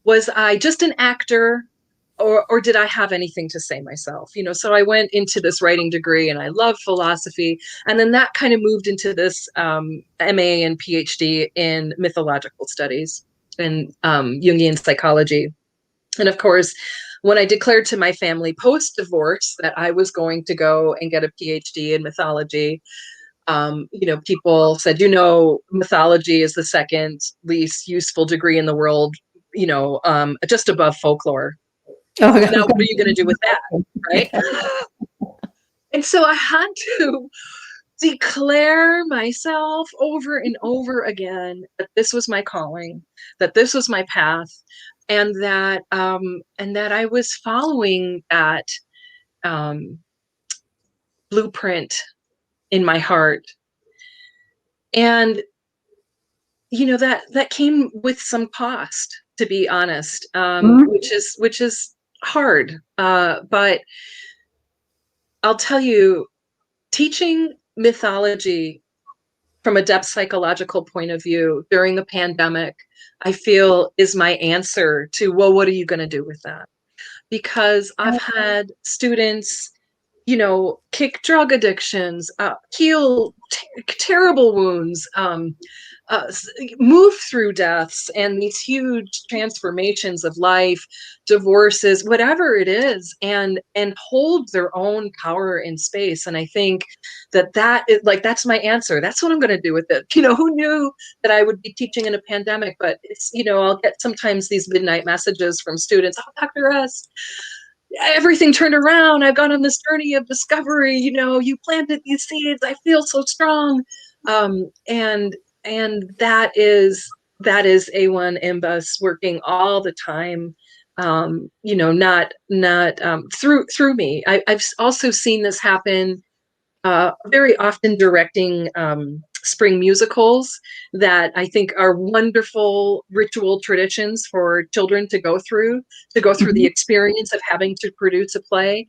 Was I just an actor, or did I have anything to say myself? So I went into this writing degree, and I love philosophy, and then that kind of moved into this MA and PhD in mythological studies and Jungian psychology. And of course, when I declared to my family post-divorce that I was going to go and get a PhD in mythology, people said, mythology is the second least useful degree in the world, just above folklore. Oh, now, what are you going to do with that? Right. And so I had to declare myself over and over again that this was my calling, that this was my path, and that I was following that blueprint in my heart. And that came with some cost, to be honest, which is hard. But I'll tell you, teaching mythology from a depth psychological point of view during a pandemic, I feel is my answer to, well, what are you going to do with that? Because I've had students, kick drug addictions, heal terrible wounds, move through deaths and these huge transformations of life, divorces, whatever it is, and hold their own power in space. And I think that is like, that's my answer. That's what I'm going to do with it. Who knew that I would be teaching in a pandemic? But it's, I'll get sometimes these midnight messages from students. Oh, Dr. S, everything turned around. I've gone on this journey of discovery. You planted these seeds. I feel so strong. And that is A1 Imbus working all the time. Not through me. I've also seen this happen very often directing spring musicals that I think are wonderful ritual traditions for children to go through the experience of having to produce a play.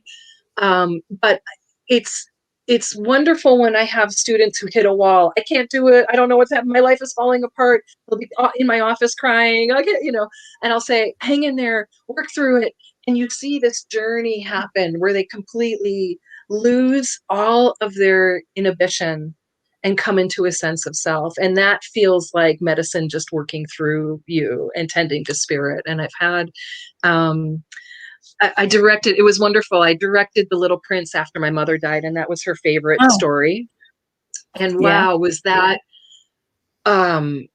But it's wonderful when I have students who hit a wall. I can't do it. I don't know what's happening. My life is falling apart. They'll be in my office crying. And I'll say, hang in there, work through it. And you see this journey happen where they completely lose all of their inhibition and come into a sense of self. And that feels like medicine just working through you and tending to spirit. And I've had, I directed, it was wonderful. I directed The Little Prince after my mother died, and that was her favorite story. And wow, was that, I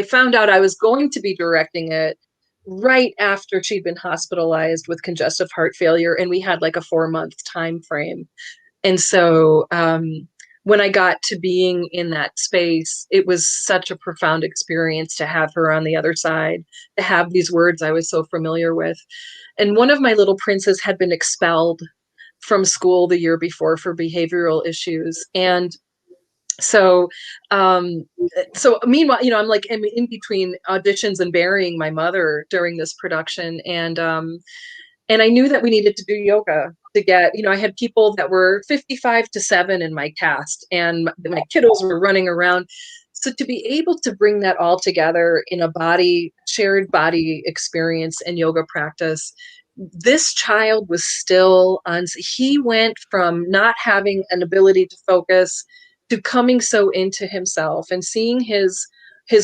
found out I was going to be directing it right after she'd been hospitalized with congestive heart failure, and we had like a 4-month time frame. And so when I got to being in that space, it was such a profound experience to have her on the other side, to have these words I was so familiar with. And one of my little princes had been expelled from school the year before for behavioral issues. And so meanwhile, I'm like in between auditions and burying my mother during this production. And I knew that we needed to do yoga to get, I had people that were 55 to 7 in my cast, and my kiddos were running around. So to be able to bring that all together in a shared body experience and yoga practice, this child was still on, he went from not having an ability to focus to coming so into himself, and seeing his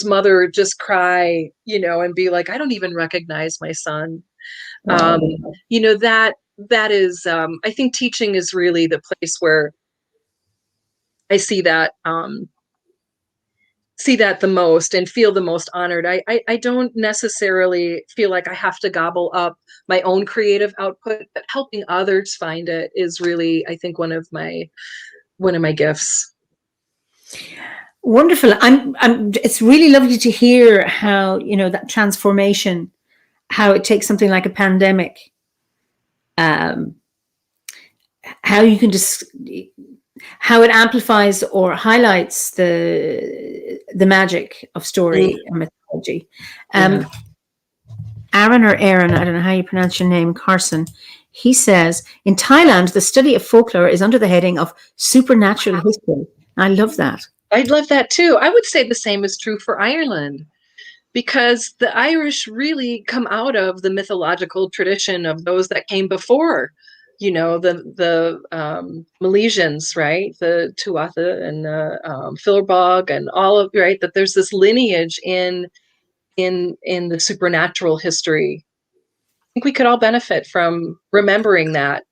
mother just cry, and be like, I don't even recognize my son. Wow. That is, I think teaching is really the place where I see that the most and feel the most honored. I don't necessarily feel like I have to gobble up my own creative output, but helping others find it is really, I think, one of my gifts. Wonderful. It's really lovely to hear how, that transformation, how it takes something like a pandemic, how you can just, how it amplifies or highlights the magic of story and mythology. Aaron or Aaron, I don't know how you pronounce your name, Carson, he says, in Thailand, the study of folklore is under the heading of supernatural history. I love that. I'd love that too. I would say the same is true for Ireland, because the Irish really come out of the mythological tradition of those that came before, the Milesians, right? The Tuatha and the Philbog and all of, right? That there's this lineage in the supernatural history. I think we could all benefit from remembering that.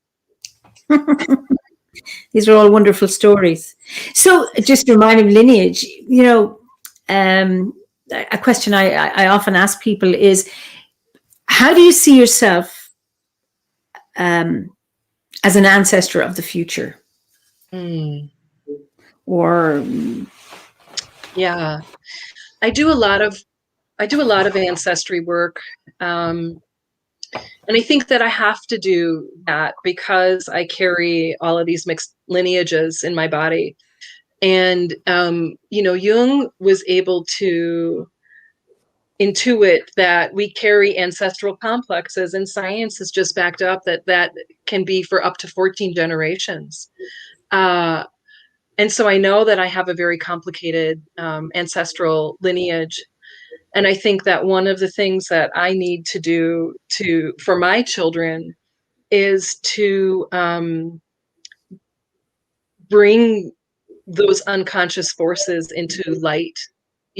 These are all wonderful stories. So just to remind of lineage, a question I often ask people is, how do you see yourself as an ancestor of the future? Or yeah, I do a lot of ancestry work. And I think that I have to do that because I carry all of these mixed lineages in my body. And, Jung was able to intuit that we carry ancestral complexes, and science has just backed up that can be for up to 14 generations. And so I know that I have a very complicated ancestral lineage. And I think that one of the things that I need to do for my children is to bring those unconscious forces into light,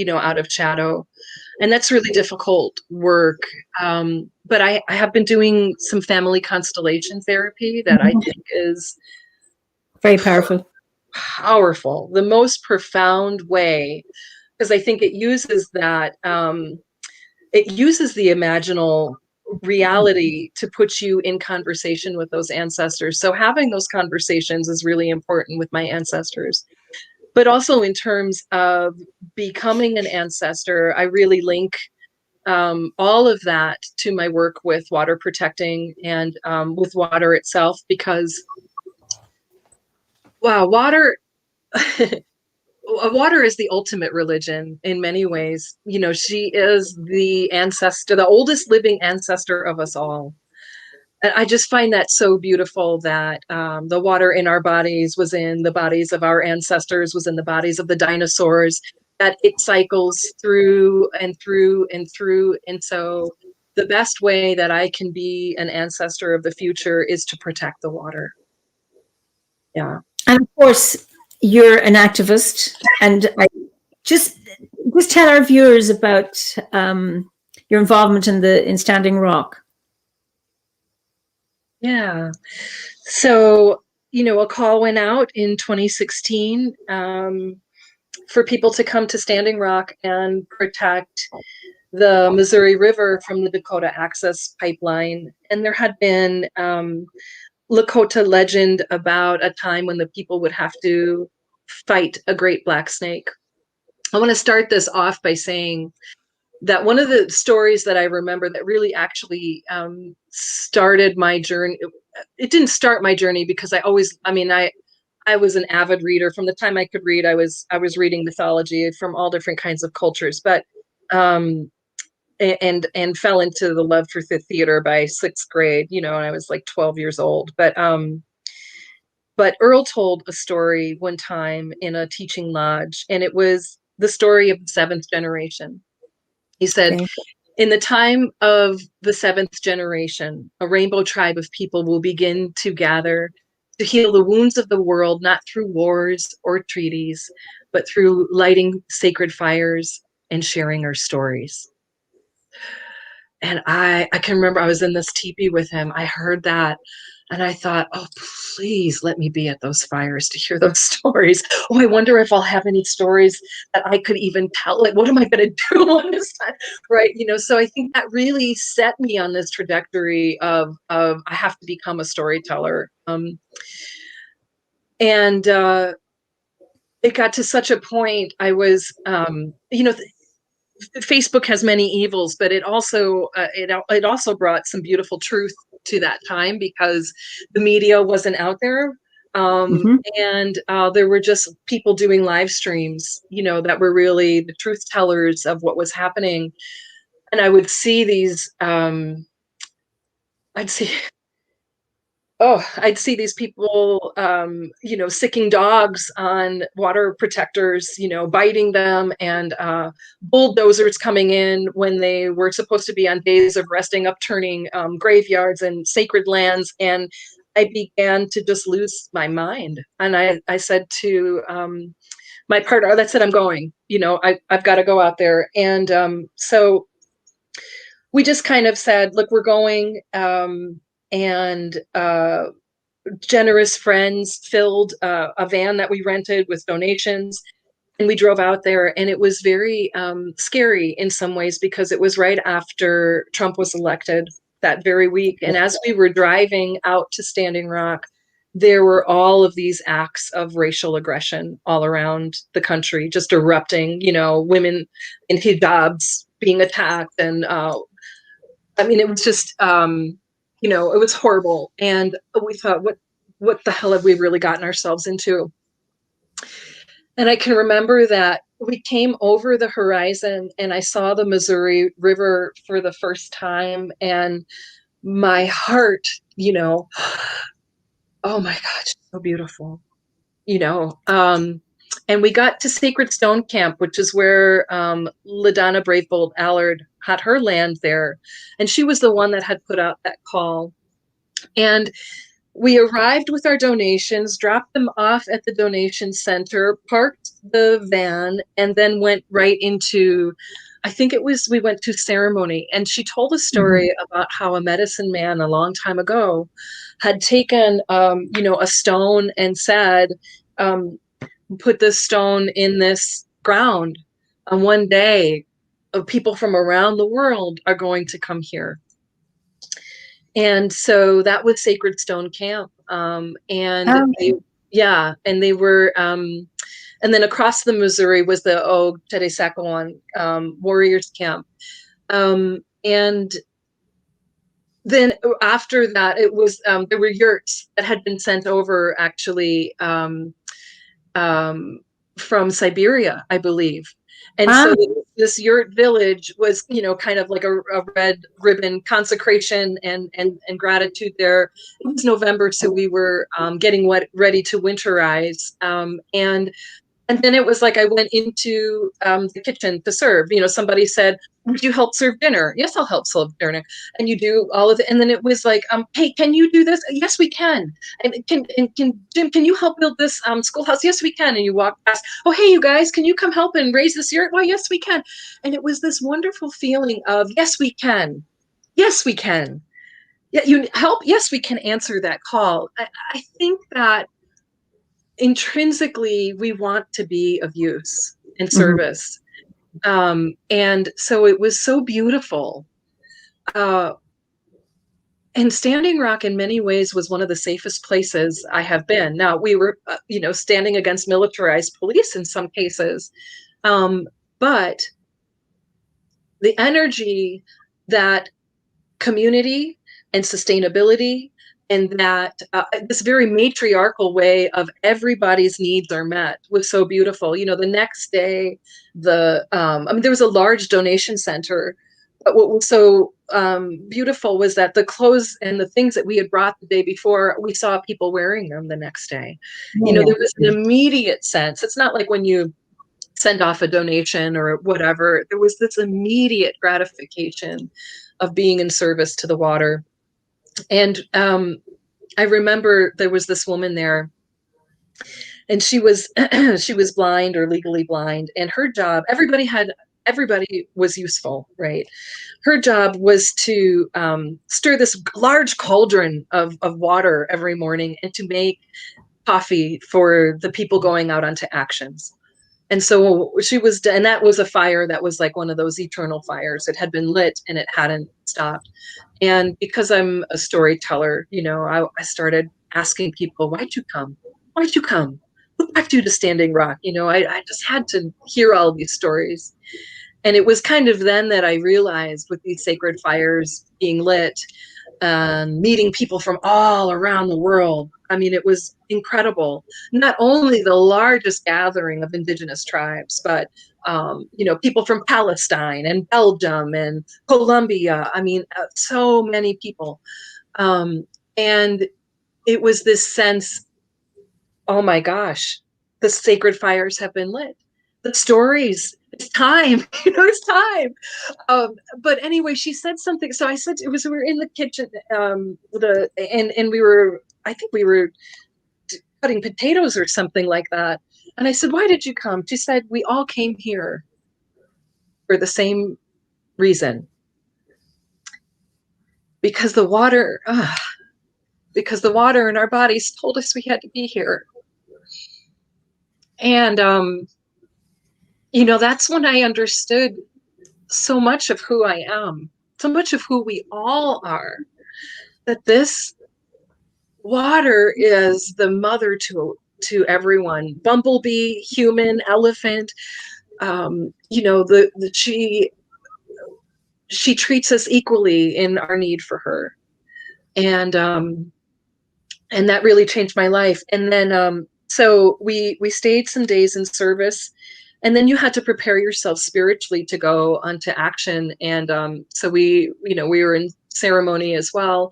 out of shadow. And that's really difficult work. But I have been doing some family constellation therapy that I think is very powerful. The most profound way, because I think it uses that, it uses the imaginal reality to put you in conversation with those ancestors. So having those conversations is really important with my ancestors. But also in terms of becoming an ancestor, I really link all of that to my work with water protecting and with water itself, because, wow, water water is the ultimate religion in many ways. She is the ancestor, the oldest living ancestor of us all. And I just find that so beautiful that the water in our bodies was in the bodies of our ancestors, was in the bodies of the dinosaurs, that it cycles through and through and through. And so the best way that I can be an ancestor of the future is to protect the water. Yeah. And of course, you're an activist, and I just tell our viewers about your involvement in Standing Rock. Yeah. So, a call went out in 2016 for people to come to Standing Rock and protect the Missouri River from the Dakota Access Pipeline. And there had been Lakota legend about a time when the people would have to fight a great black snake. I want to start this off by saying that one of the stories that I remember that really actually started my journey. It didn't start my journey because I was an avid reader from the time I could read. I was reading mythology from all different kinds of cultures, but um, and fell into the love for the theater by sixth grade. And I was like 12 years old. But Earl told a story one time in a teaching lodge, and it was the story of the seventh generation. He said, Okay. in the time of the seventh generation, a rainbow tribe of people will begin to gather to heal the wounds of the world, not through wars or treaties, but through lighting sacred fires and sharing our stories. And I can remember I was in this teepee with him. I heard that and I thought, oh, please let me be at those fires to hear those stories. Oh, I wonder if I'll have any stories that I could even tell. Like, what am I going to do on this time? Right. So I think that really set me on this trajectory of I have to become a storyteller. And it got to such a point. I was, Facebook has many evils, but it also brought some beautiful truth to that time because the media wasn't out there, Mm-hmm. and there were just people doing live streams, that were really the truth tellers of what was happening. And I would see these, I'd see I'd see these people, sicking dogs on water protectors, biting them, and bulldozers coming in when they were supposed to be on days of resting, upturning graveyards and sacred lands. And I began to just lose my mind. And I said to my partner, that's it, I'm going, I've got to go out there. And so we just kind of said, look, we're going. And generous friends filled a van that we rented with donations, and we drove out there. And it was very scary in some ways because it was right after Trump was elected that very week. And as we were driving out to Standing Rock, there were all of these acts of racial aggression all around the country, just erupting, women in hijabs being attacked. And it was just, it was horrible. And we thought, what the hell have we really gotten ourselves into? And I can remember that we came over the horizon and I saw the Missouri River for the first time, and my heart, oh my God, so beautiful, and we got to Sacred Stone Camp, which is where LaDonna Bravebold Allard had her land there. And she was the one that had put out that call. And we arrived with our donations, dropped them off at the donation center, parked the van, and then went right into, we went to ceremony. And she told a story about how a medicine man a long time ago had taken, a stone and said, put this stone in this ground. And one day, people from around the world are going to come here. And so that was Sacred Stone Camp. And they were, and then across the Missouri was the Otedesaquan Warriors Camp. And then after that, it was, there were yurts that had been sent over actually from Siberia, I believe. And so this yurt village was, kind of like a red ribbon consecration and gratitude there. It was November, so we were getting ready to winterize. And then it was like I went into the kitchen to serve. Somebody said, would you help serve dinner? Yes, I'll help serve dinner. And you do all of it. And then it was like, hey, can you do this? Yes, we can. And can Jim, can you help build this schoolhouse? Yes, we can. And you walk past, oh, hey, you guys, can you come help and raise this yurt? Well, yes, we can. And it was this wonderful feeling of, yes, we can. Yes, we can. Yeah, you help. Yes, we can answer that call. I think that intrinsically we want to be of use and service. And so it was so beautiful. And Standing Rock in many ways was one of the safest places I have been. Now we were, standing against militarized police in some cases. But the energy, that community and sustainability, and that this very matriarchal way of everybody's needs are met was so beautiful. You know, the next day, there was a large donation center, but what was so beautiful was that the clothes and the things that we had brought the day before, we saw people wearing them the next day. You know, Yeah. there was an immediate sense. It's not like when you send off a donation or whatever. There was this immediate gratification of being in service to the water. And I remember there was this woman there, and she was she was blind or legally blind, and her job, everybody was useful, right? Her job was to stir this large cauldron of water every morning and to make coffee for the people going out onto actions. And so and that was a fire that was like one of those eternal fires. It had been lit and it hadn't stopped. And because I'm a storyteller, you know, I started asking people, why'd you come? Why'd you come? Who brought you to Standing Rock? You know, I just had to hear all these stories. And it was kind of then that I realized, with these sacred fires being lit and meeting people from all around the world, I mean, it was incredible. Not only the largest gathering of indigenous tribes, but you know, people from Palestine and Belgium and Colombia. I mean, so many people. And it was this sense, oh my gosh, the sacred fires have been lit. The stories, it's time, you know, it's time. But anyway, she said something. So I said, we were in the kitchen, and we were, I think we were cutting potatoes or something like that. And I said, why did you come? She said, we all came here for the same reason. Because the water in our bodies told us we had to be here. And, you know, that's when I understood so much of who I am, so much of who we all are, that this water is the mother to everyone. Bumblebee, human, elephant, you know, she treats us equally in our need for her. And that really changed my life. And then so we stayed some days in service, and then you had to prepare yourself spiritually to go onto action. And so we were in ceremony as well,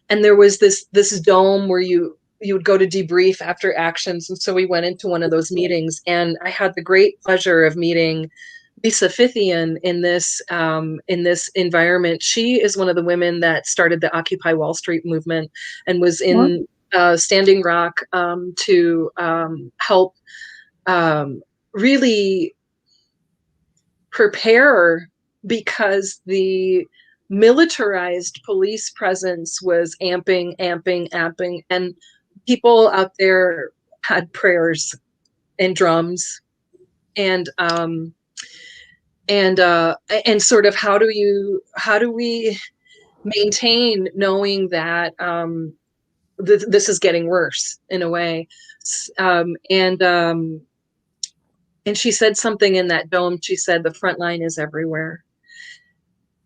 and there was this dome where you would go to debrief after actions. And so we went into one of those meetings, and I had the great pleasure of meeting Lisa Fithian in this environment. She is one of the women that started the Occupy Wall Street movement and was in Standing Rock to help really prepare, because the militarized police presence was amping, and people out there had prayers and drums and sort of how do we maintain knowing that this is getting worse in a way. And she said something in that dome. She said, the front line is everywhere.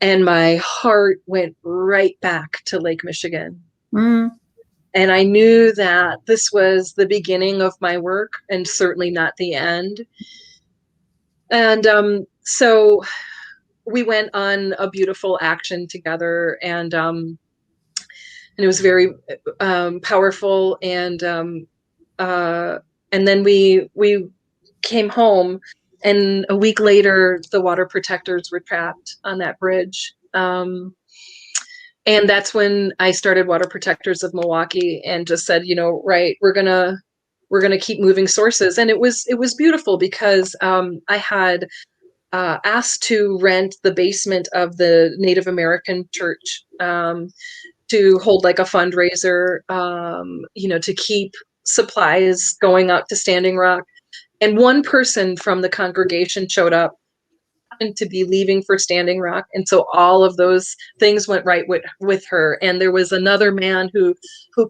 And my heart went right back to Lake Michigan. Mm. And I knew that this was the beginning of my work and certainly not the end. And so we went on a beautiful action together, and it was very powerful. And then we came home, and a week later, the water protectors were trapped on that bridge. And that's when I started Water Protectors of Milwaukee, and just said, you know, right, we're gonna keep moving sources. And it was beautiful, because I had asked to rent the basement of the Native American church to hold like a fundraiser, you know, to keep supplies going out to Standing Rock. And one person from the congregation showed up, happened to be leaving for Standing Rock. And so all of those things went right with her. And there was another man who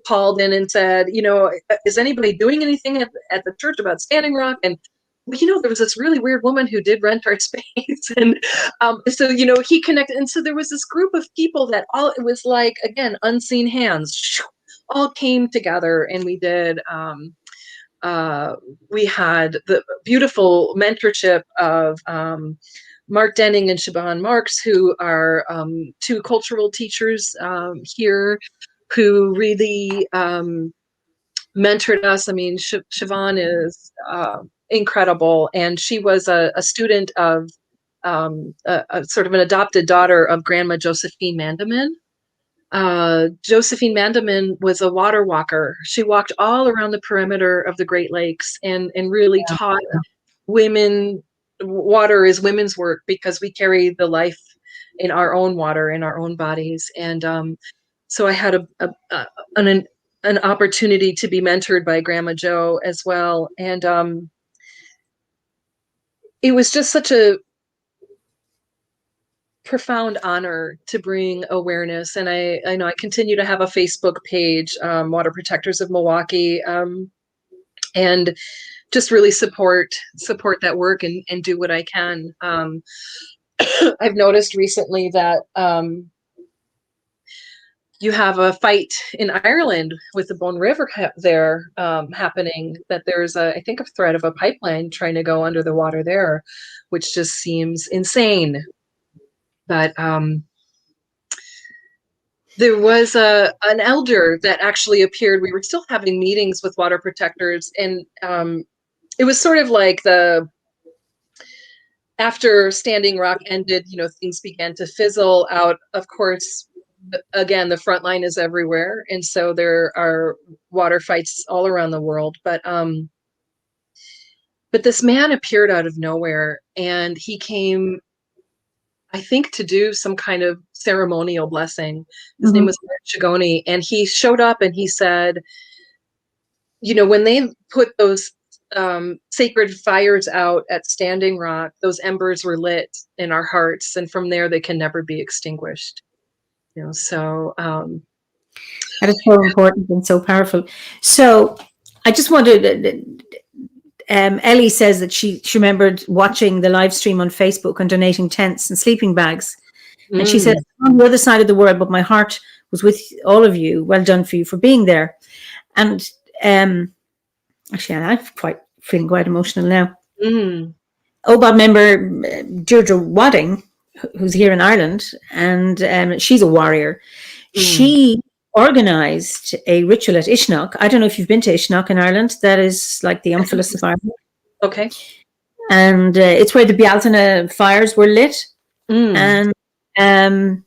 called in and said, you know, is anybody doing anything at the church about Standing Rock? And there was this really weird woman who did rent our space. And so, he connected. And so there was this group of people that it was like, again, unseen hands all came together, and we did, we had the beautiful mentorship of Mark Denning and Siobhan Marks, who are two cultural teachers here, who really mentored us. I mean, Siobhan is incredible, and she was a student of a sort of an adopted daughter of Grandma Josephine Mandamin. Josephine Mandamin was a water walker. She walked all around the perimeter of the Great Lakes and really taught women water is women's work, because we carry the life in our own water, in our own bodies. And so I had an opportunity to be mentored by Grandma Jo as well. And it was just such a profound honor to bring awareness. And I know I continue to have a Facebook page, Water Protectors of Milwaukee, and just really support that work and do what I can. I've noticed recently that you have a fight in Ireland with the Bone River there happening, that there's I think a threat of a pipeline trying to go under the water there, which just seems insane. But there was an elder that actually appeared. We were still having meetings with water protectors, and it was sort of like after Standing Rock ended, things began to fizzle out. Of course, again, the front line is everywhere, and so there are water fights all around the world. But this man appeared out of nowhere, and he came, I think, to do some kind of ceremonial blessing. His name was Mark Chigoni, and he showed up and he said, when they put those sacred fires out at Standing Rock, those embers were lit in our hearts, and from there they can never be extinguished. So that is so important and so powerful. So I just wanted. Ellie says that she remembered watching the live stream on Facebook and donating tents and sleeping bags. And she said, on the other side of the world, but my heart was with all of you. Well done for you for being there. And actually, I'm feeling quite emotional now. OBOD member Deirdre Wadding, who's here in Ireland, and she's a warrior. She organized a ritual at Ishnok. I don't know if you've been to Ishnok in Ireland. That is like the Umphalis of Ireland. Okay. And it's where the Bealtaine fires were lit. And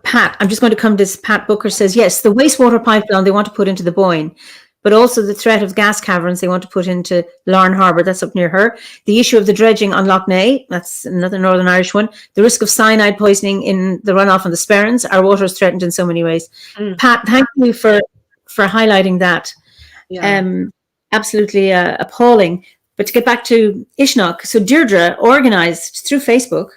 Pat, I'm just going to come to this. Pat Booker says, yes, the wastewater pipeline they want to put into the Boyne, but also the threat of gas caverns they want to put into Larne Harbour, that's up near her. The issue of the dredging on Lough Neagh, that's another Northern Irish one. The risk of cyanide poisoning in the runoff on the Sperrins. Our water is threatened in so many ways. Pat, thank you for highlighting that. Yeah. Absolutely appalling. But to get back to Ishnok, so Deirdre organised through Facebook.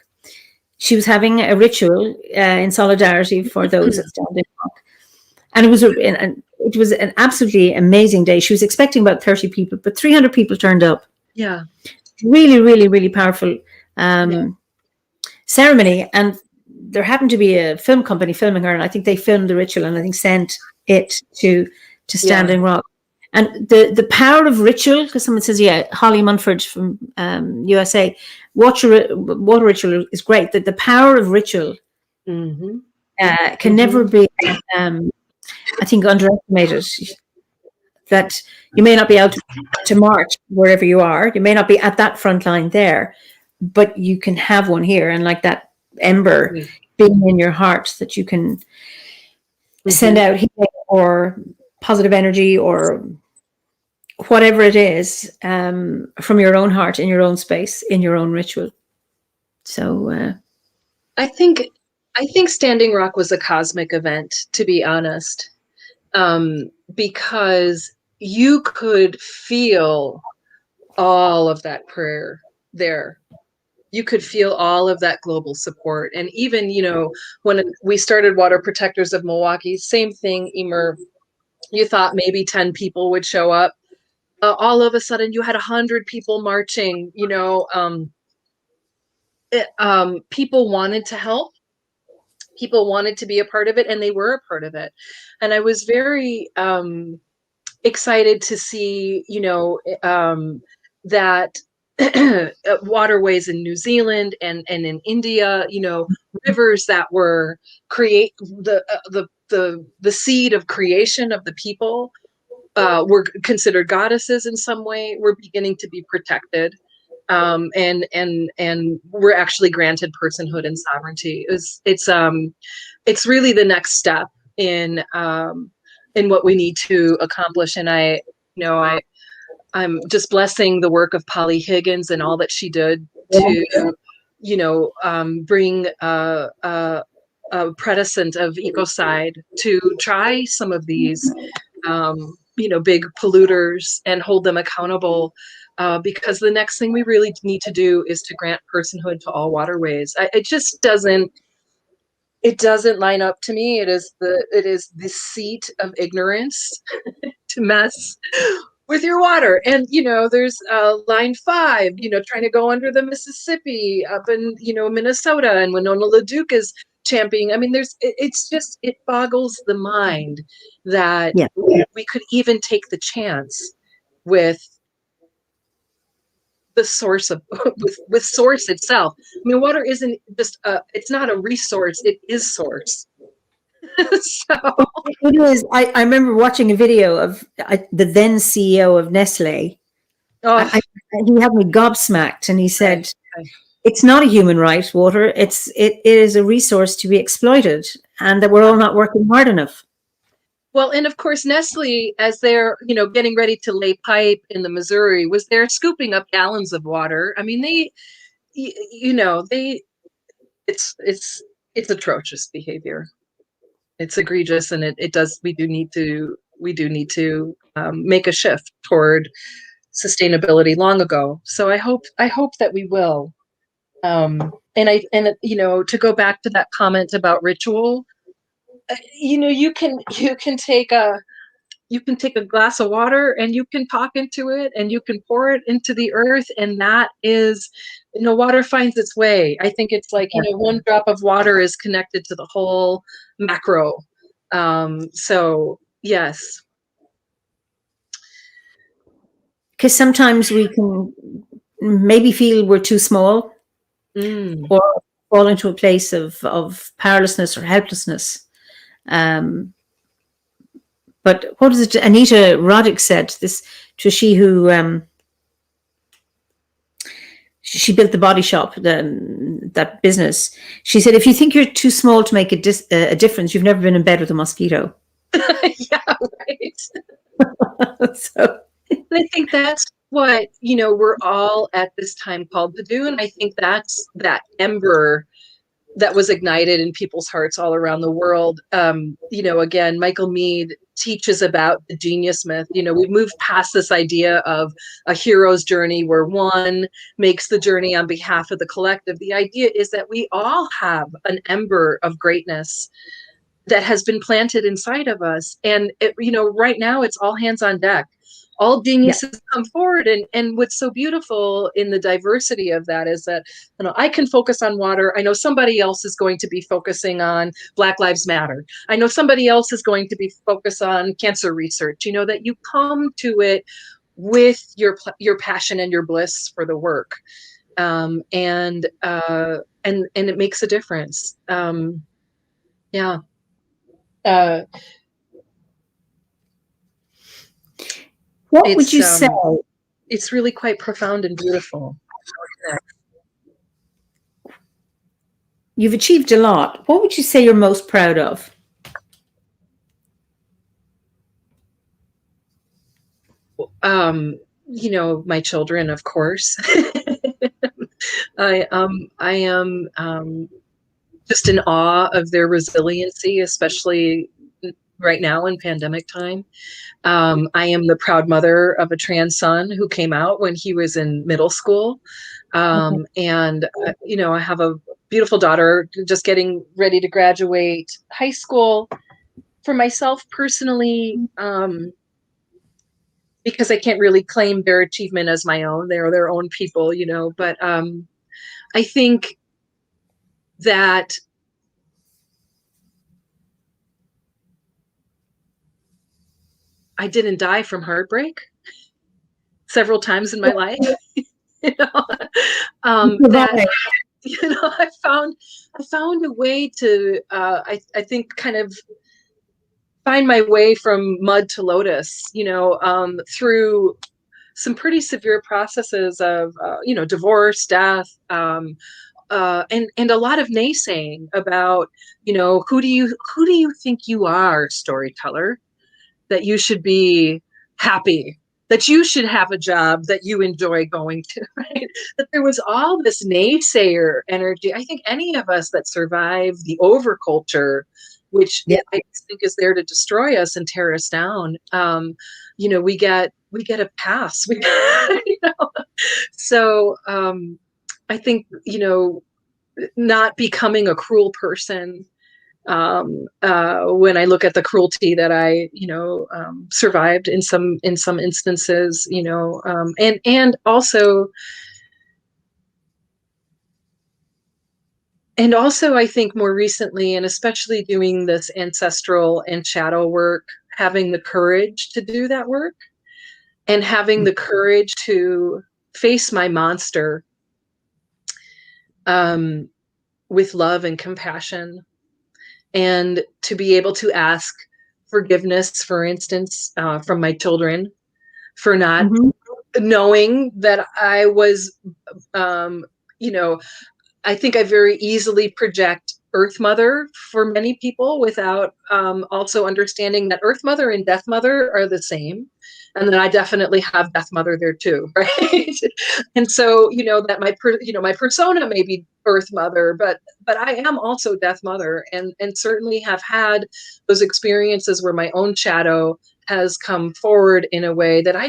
She was having a ritual in solidarity for those at Standing Rock. And it was an absolutely amazing day. She was expecting about 30 people, but 300 people turned up. Yeah. Really, really, really powerful ceremony. And there happened to be a film company filming her, and I think they filmed the ritual and I think sent it to Standing Rock. And the power of ritual, because someone says, Holly Munford from USA, water ritual is great. That the power of ritual can never be, I think, underestimated. That you may not be out to march wherever you are. You may not be at that front line there, but you can have one here. And like that ember being in your heart, that you can send out healing or positive energy or whatever it is from your own heart, in your own space, in your own ritual. So I think Standing Rock was a cosmic event, to be honest, because you could feel all of that prayer there. You could feel all of that global support. And even, when we started Water Protectors of Milwaukee, same thing, Eimear, you thought maybe 10 people would show up. all of a sudden you had 100 people marching, people wanted to help. People wanted to be a part of it, and they were a part of it. And I was very excited to see, that waterways in New Zealand and in India, rivers that were create the seed of creation of the people, were considered goddesses in some way, were beginning to be protected. And we're actually granted personhood and sovereignty. It's really the next step in what we need to accomplish. And I'm just blessing the work of Polly Higgins and all that she did to, bring a precedent of ecocide, to try some of these, big polluters and hold them accountable. Because the next thing we really need to do is to grant personhood to all waterways. It just doesn't line up to me. It is the seat of ignorance to mess with your water. And there's Line 5, trying to go under the Mississippi up in Minnesota, and Winona LaDuke is championing. I mean, it boggles the mind that we could even take the chance with the source of with source itself. I mean, water isn't just it's not a resource, it is source. So it is. I remember watching a video of the then CEO of Nestle. He had me gobsmacked, and he said, it's not a human right, water. It is a resource to be exploited, and that we're all not working hard enough. Well, and of course, Nestle, as they're, getting ready to lay pipe in the Missouri, was there scooping up gallons of water. I mean, it's atrocious behavior. It's egregious, and we do need to make a shift toward sustainability long ago. So I hope that we will. And to go back to that comment about ritual, you can take a glass of water, and you can talk into it, and you can pour it into the earth, and that is, water finds its way. I think it's like, one drop of water is connected to the whole macro. So yes. Because sometimes we can maybe feel we're too small, or fall into a place of powerlessness or helplessness. But what is it Anita Roddick said? This to she who she built the body shop, that business. She said, if you think you're too small to make a difference, you've never been in bed with a mosquito. Yeah, right. So I think that's what we're all at this time called to do, and I think that's that ember that was ignited in people's hearts all around the world. Again, Michael Meade teaches about the genius myth. We've moved past this idea of a hero's journey where one makes the journey on behalf of the collective. The idea is that we all have an ember of greatness that has been planted inside of us. And right now it's all hands on deck. All geniuses come forward, and what's so beautiful in the diversity of that is that I can focus on water. I know somebody else is going to be focusing on Black Lives Matter. I know somebody else is going to be focused on cancer research. That you come to it with your passion and your bliss for the work, and it makes a difference. Yeah. What would you say? It's really quite profound and beautiful. You've achieved a lot. What would you say you're most proud of? My children, of course. I am just in awe of their resiliency, especially right now in pandemic time. I am the proud mother of a trans son who came out when he was in middle school. And, I have a beautiful daughter just getting ready to graduate high school. For myself personally, because I can't really claim their achievement as my own. They're their own people, you know, but I think that I didn't die from heartbreak several times in my life. You know, that, you know, I found a way to, I think, kind of find my way from mud to lotus, you know, through some pretty severe processes of, you know, divorce, death, and a lot of naysaying about, you know, who do you think you are, storyteller, that you should be happy, that you should have a job that you enjoy going to, right? That there was all this naysayer energy. I think any of us that survive the overculture, which I think is there to destroy us and tear us down, you know, we get a pass. You know? So I think, you know, not becoming a cruel person, when I look at the cruelty that I, you know, survived in some instances, you know, and also I think more recently, and especially doing this ancestral and shadow work, having the courage to do that work and having the courage to face my monster, with love and compassion, and to be able to ask forgiveness, for instance, from my children for not knowing that I was, you know, I think I very easily project Earth Mother for many people without also understanding that Earth Mother and Death Mother are the same. And then I definitely have Death Mother there too, right? And so, you know, that you know, my persona may be Earth Mother, but I am also Death Mother, and certainly have had those experiences where my own shadow has come forward in a way that I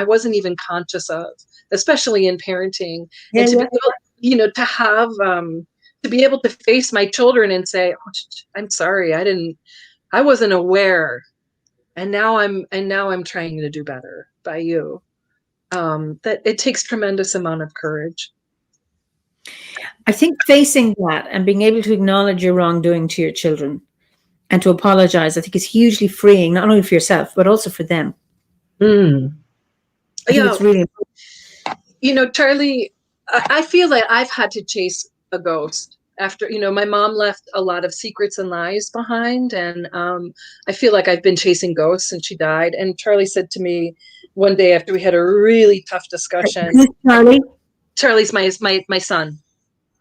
wasn't even conscious of, especially in parenting. And to be able, you know, to have to be able to face my children and say, oh, I'm sorry, I wasn't aware, and now I'm trying to do better by you. That it takes tremendous amount of courage. I think facing that and being able to acknowledge your wrongdoing to your children and to apologize, I think is hugely freeing, not only for yourself, but also for them. I think it's really important. You know, Charlie, I feel like I've had to chase a ghost after, you know, my mom left a lot of secrets and lies behind. And I feel like I've been chasing ghosts since she died. And Charlie said to me one day after we had a really tough discussion. Charlie's my son.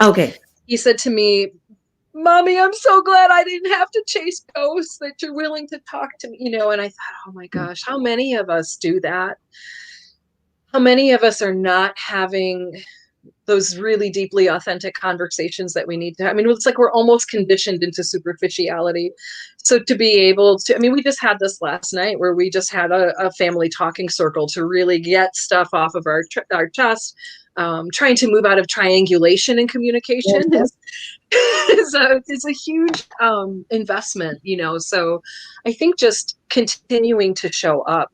Okay. He said to me, Mommy, I'm so glad I didn't have to chase ghosts, that you're willing to talk to me, you know. And I thought, oh my gosh, how many of us do that? How many of us are not having those really deeply authentic conversations that we need to have? I mean, it's like we're almost conditioned into superficiality. So to be able to, I mean, we just had this last night where we just had a family talking circle to really get stuff off of our chest. Trying to move out of triangulation in communication is a huge investment, you know. So I think just continuing to show up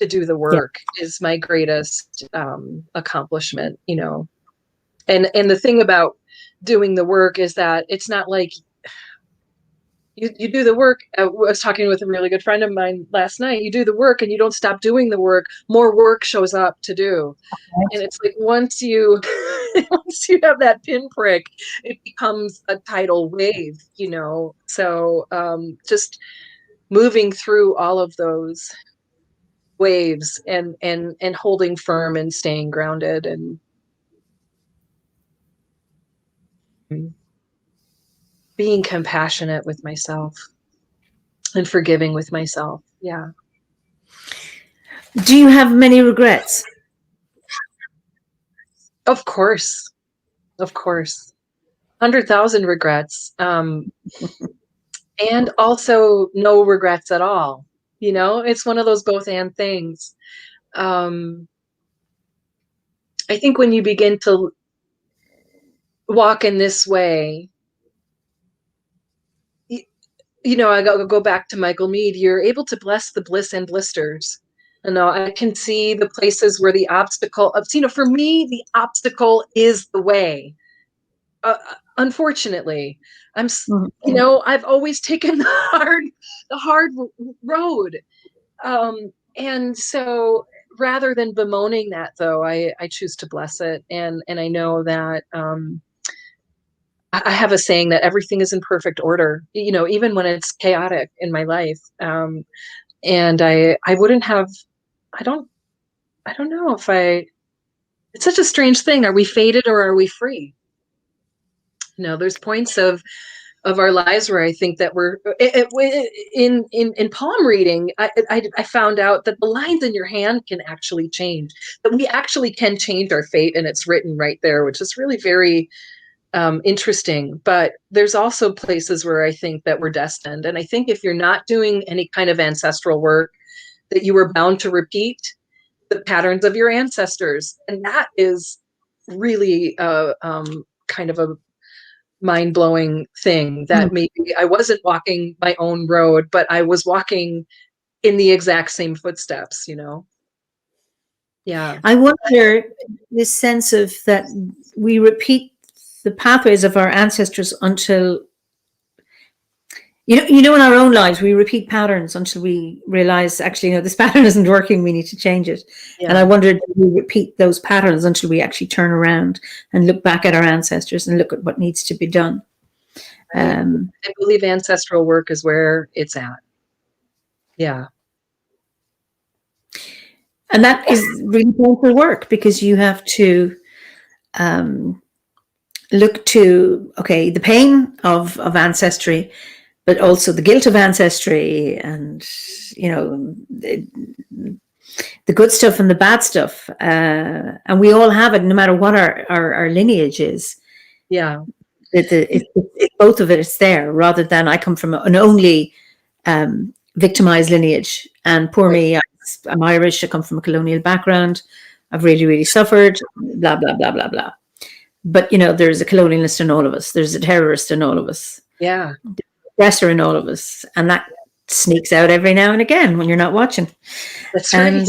to do the work is my greatest accomplishment, you know. And the thing about doing the work is that it's not like you do the work. I was talking with a really good friend of mine last night. You do the work and you don't stop doing the work. More work shows up to do. And it's like once you have that pinprick, it becomes a tidal wave, you know. So just moving through all of those waves and holding firm and staying grounded and being compassionate with myself and forgiving with myself. Yeah. Do you have many regrets? Of course. 100,000 regrets. And also no regrets at all. You know, it's one of those both and things. I think when you begin to walk in this way, you know, I go back to Michael Meade, you're able to bless the bliss and blisters. No, I can see the places where the obstacle, for me, the obstacle is the way. Unfortunately, I've always taken the hard road. And so rather than bemoaning that, though, I choose to bless it. And I know that, I have a saying that everything is in perfect order, even when it's chaotic in my life. And I wouldn't have, I don't know if it's such a strange thing. Are we fated or are we free? There's points of our lives where I think that we're in palm reading. I found out that the lines in your hand can actually change, that we actually can change our fate, and it's written right there, which is really very interesting. But there's also places where I think that we're destined. And I think if you're not doing any kind of ancestral work, that you were bound to repeat the patterns of your ancestors. And that is really kind of a mind-blowing thing, that maybe I wasn't walking my own road, but I was walking in the exact same footsteps, Yeah. I wonder this sense of that we repeat the pathways of our ancestors until, in our own lives, we repeat patterns until we realize, actually, this pattern isn't working. We need to change it. Yeah. And I wondered, do we repeat those patterns until we actually turn around and look back at our ancestors and look at what needs to be done? I believe ancestral work is where it's at. Yeah. And that is really painful work, because you have to look to, the pain of ancestry, but also the guilt of ancestry, and, the good stuff and the bad stuff. And we all have it, no matter what our lineage is. Yeah. Both of it is there, rather than I come from an only victimized lineage, and poor me, I'm Irish, I come from a colonial background, I've really, really suffered, blah, blah, blah, blah, blah. But, there's a colonialist in all of us. There's a terrorist in all of us. Yeah. There's an oppressor in all of us. And that sneaks out every now and again when you're not watching. That's right.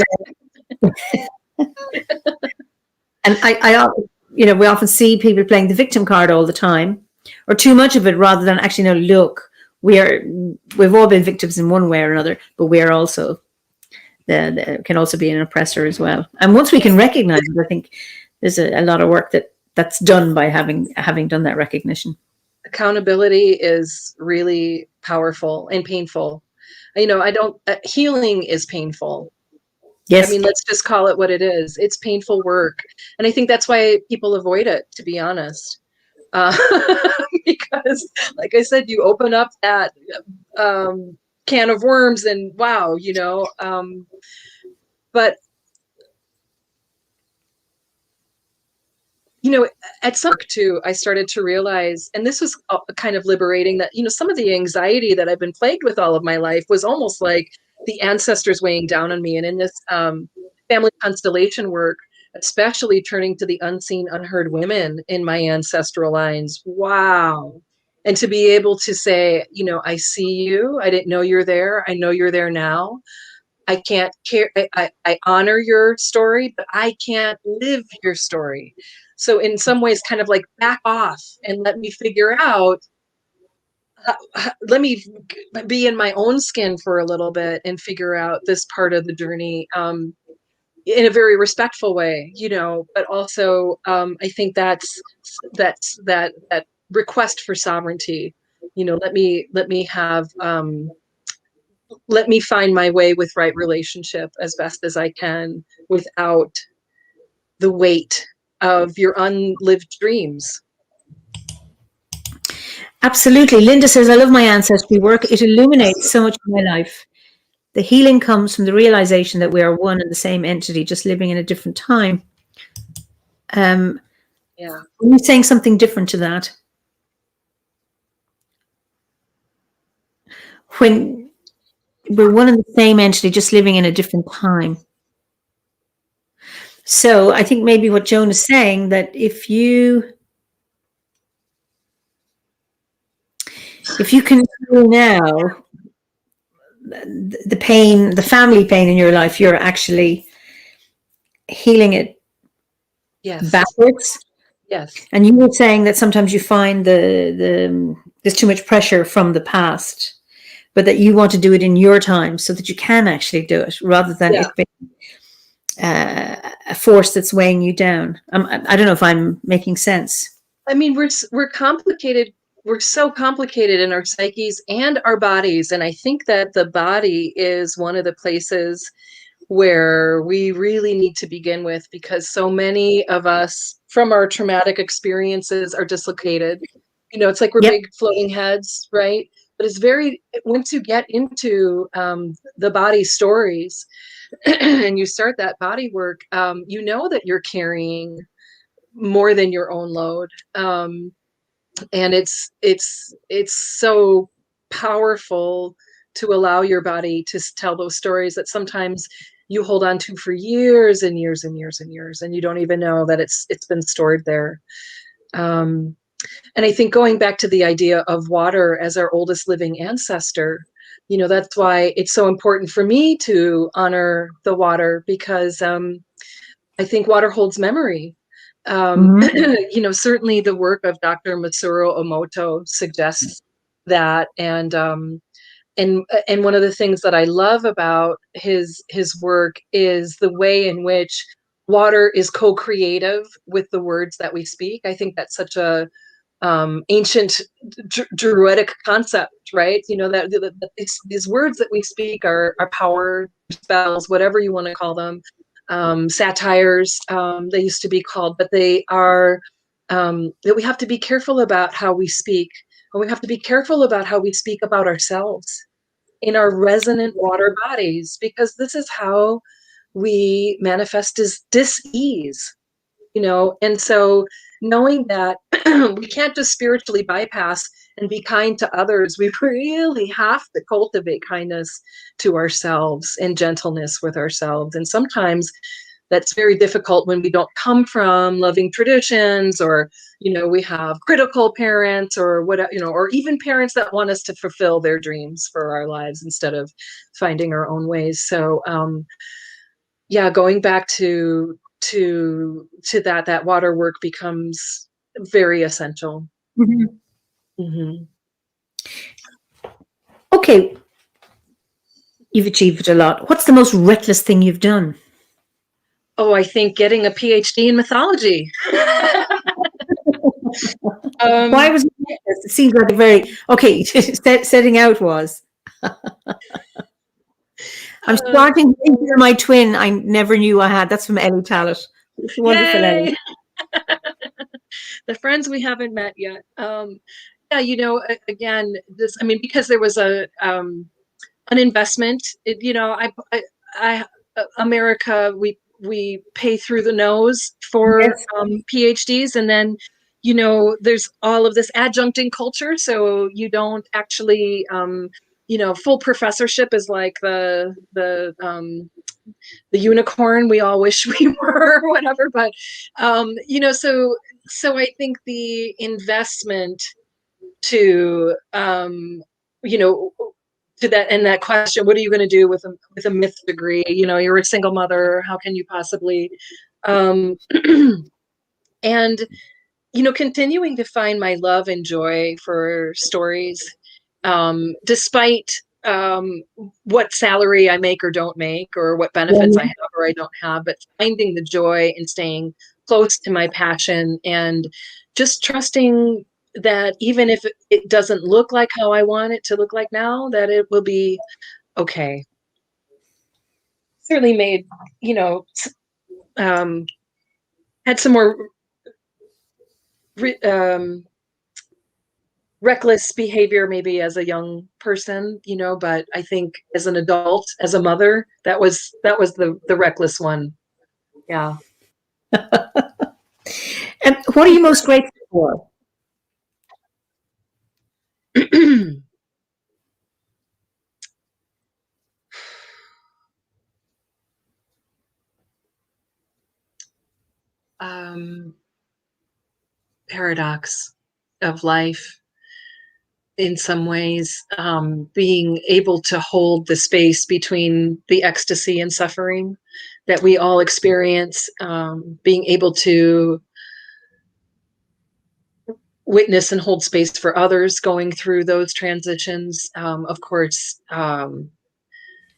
And I we often see people playing the victim card all the time, or too much of it, rather than actually, look, we've all been victims in one way or another, but we are also, can also be an oppressor as well. And once we can recognize it, I think there's a lot of work that's done by having done that recognition. Accountability is really powerful and painful. Healing is painful. Yes. Let's just call it what it is. It's painful work. And I think that's why people avoid it, to be honest. Because, like I said, you open up that can of worms and wow, but, at some point too, I started to realize, and this was kind of liberating, that, some of the anxiety that I've been plagued with all of my life was almost like the ancestors weighing down on me. And in this family constellation work, especially turning to the unseen, unheard women in my ancestral lines. Wow. And to be able to say, I see you. I didn't know you're there. I know you're there now. I can't care. I honor your story, but I can't live your story. So in some ways, kind of like back off and let me figure out, let me be in my own skin for a little bit and figure out this part of the journey in a very respectful way, but also I think that's that request for sovereignty. Let me have, let me find my way with right relationship as best as I can, without the weight of your unlived dreams. Absolutely. Linda says, I love my ancestry work. It illuminates so much of my life. The healing comes from the realization that we are one and the same entity, just living in a different time. Yeah. Are you saying something different to that? When we're one and the same entity, just living in a different time. So I think maybe what Joan is saying, that if you can feel now the pain, the family pain in your life, you're actually healing it Yes. backwards. Yes. And you were saying that sometimes you find there's too much pressure from the past, but that you want to do it in your time so that you can actually do it rather than it being a force that's weighing you down. I don't know if I'm making sense. I mean, we're complicated. We're so complicated in our psyches and our bodies. And I think that the body is one of the places where we really need to begin with, because so many of us from our traumatic experiences are dislocated. You know, it's like we're Yep. big floating heads, right? But it's very, once you get into the body stories and you start that body work, you know that you're carrying more than your own load. And it's so powerful to allow your body to tell those stories that sometimes you hold on to for years and years and years and years, and you don't even know that it's been stored there. And I think going back to the idea of water as our oldest living ancestor, you know, that's why it's so important for me to honor the water, because I think water holds memory. You know, certainly the work of Dr. Masaru Emoto suggests that, and one of the things that I love about his work is the way in which water is co-creative with the words that we speak. I think that's such a ancient druidic concept, right? You know, that these words that we speak are power spells, whatever you want to call them, satires, they used to be called, but they are, that we have to be careful about how we speak, and we have to be careful about how we speak about ourselves in our resonant water bodies, because this is how we manifest as dis-ease, you know. And so knowing that we can't just spiritually bypass and be kind to others, we really have to cultivate kindness to ourselves and gentleness with ourselves. And sometimes that's very difficult when we don't come from loving traditions, or, you know, we have critical parents, or what, you know, or even parents that want us to fulfill their dreams for our lives instead of finding our own ways. So yeah, going back to that water work becomes very essential. Mm-hmm. Okay, you've achieved a lot. What's the most reckless thing you've done? Oh, I think getting a PhD in mythology. Why was it reckless? It seems like a very okay. Setting out was. I'm starting to hear my twin. I never knew I had. That's from Ellie Tallet. Wonderful, Yay! Ellie. The friends we haven't met yet. Yeah, you know, again, this. I mean, because there was an investment. You know, I America, we pay through the nose for Yes. PhDs, and then, you know, there's all of this adjuncting culture, so you don't actually, you know, full professorship is like the unicorn we all wish we were, or whatever. But you know, so I think the investment to you know, to that, and that question, what are you going to do with a myth degree? You know, you're a single mother, how can you possibly, um and, you know, continuing to find my love and joy for stories, despite what salary I make or don't make, or what benefits I have or I don't have, but finding the joy and staying close to my passion, and just trusting that even if it doesn't look like how I want it to look like now, that it will be okay. Certainly made, you know, had some more reckless behavior maybe as a young person, you know, but I think as an adult, as a mother, that was the reckless one. Yeah. And what are you most grateful for? um, Paradox of life in some ways, being able to hold the space between the ecstasy and suffering that we all experience, being able to witness and hold space for others going through those transitions. Of course,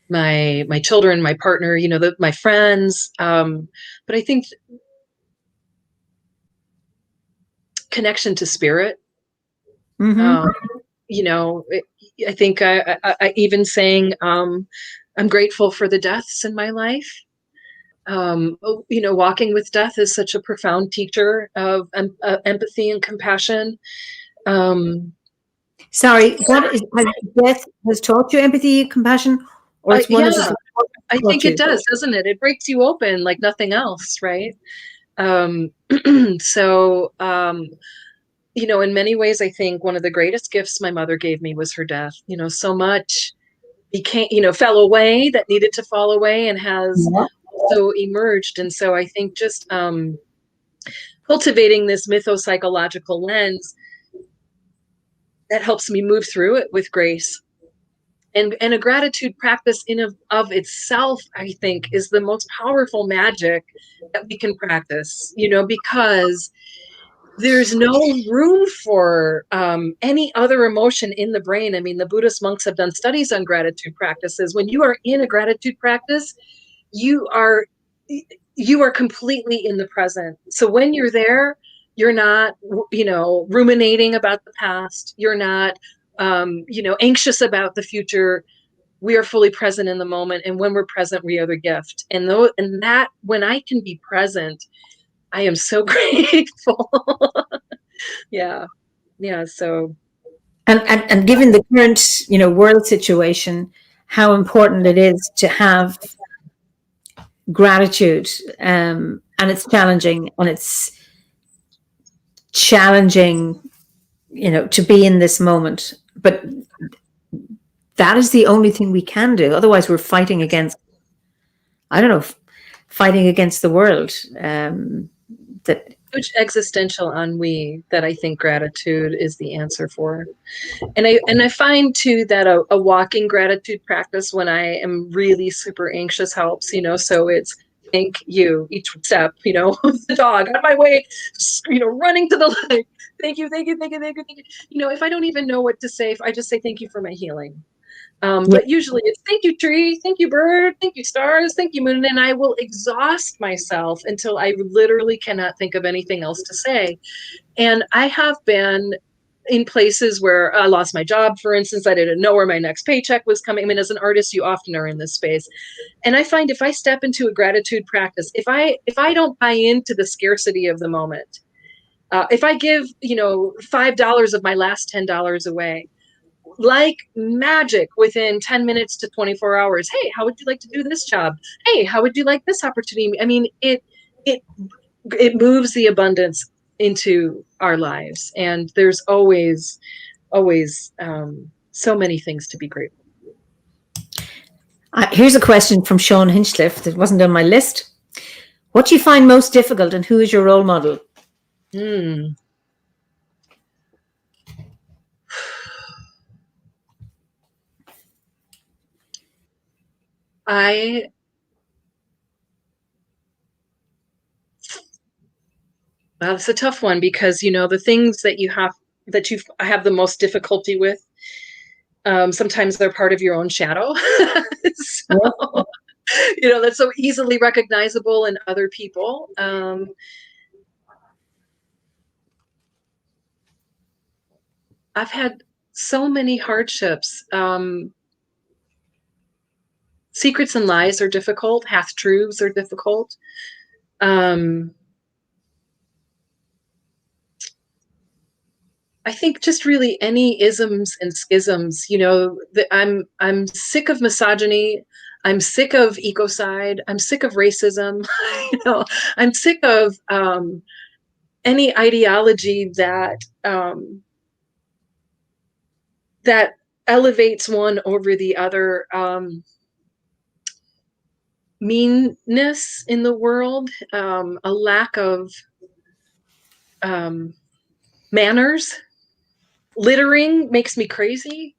my children, my partner, my friends. But I think connection to spirit. Mm-hmm. I think I even saying I'm grateful for the deaths in my life. Walking with death is such a profound teacher of empathy and compassion. Sorry, what is death has taught you empathy, compassion, or it's one Yeah, of the I taught think it you? does, doesn't it? It breaks you open like nothing else, right? So, in many ways, I think one of the greatest gifts my mother gave me was her death. So much became, fell away that needed to fall away and has Yeah. also emerged. And so I think just cultivating this mythopsychological lens that helps me move through it with grace. And a gratitude practice in of itself, I think, is the most powerful magic that we can practice, because there's no room for any other emotion in the brain. I mean, the Buddhist monks have done studies on gratitude practices. When you are in a gratitude practice, you are completely in the present. So when you're there, you're not, ruminating about the past. You're not, anxious about the future. We are fully present in the moment. And when we're present, we are the gift. And that when I can be present, I am so grateful. Yeah. Yeah. So And given the current world situation, how important it is to have gratitude, and it's challenging, to be in this moment, but that is the only thing we can do. Otherwise, we're fighting against, I don't know, fighting against the world. That huge existential ennui that I think gratitude is the answer for. And I find too that a walking gratitude practice when I am really super anxious helps, so it's thank you each step, of the dog on my way, running to the light. Thank you, thank you, thank you, thank you, thank you. If I don't even know what to say, I just say thank you for my healing. But usually it's thank you, tree, thank you, bird, thank you, stars, thank you, moon. And I will exhaust myself until I literally cannot think of anything else to say. And I have been in places where I lost my job, for instance. I didn't know where my next paycheck was coming. I mean, as an artist, you often are in this space. And I find if I step into a gratitude practice, if I don't buy into the scarcity of the moment, if I give, $5 of my last $10 away, like magic, within 10 minutes to 24 hours, hey, how would you like to do this job? Hey, how would you like this opportunity? I mean, it moves the abundance into our lives, and there's always so many things to be grateful. Here's a question from Sean Hinchcliffe that wasn't on my list. What do you find most difficult, and who is your role model? Well, it's a tough one because the things that you have the most difficulty with, sometimes they're part of your own shadow. So, that's so easily recognizable in other people. I've had so many hardships. Secrets and lies are difficult. Half truths are difficult. I think just really any isms and schisms. I'm sick of misogyny. I'm sick of ecocide. I'm sick of racism. I'm sick of any ideology that elevates one over the other. Meanness in the world, a lack of manners. littering makes me crazy,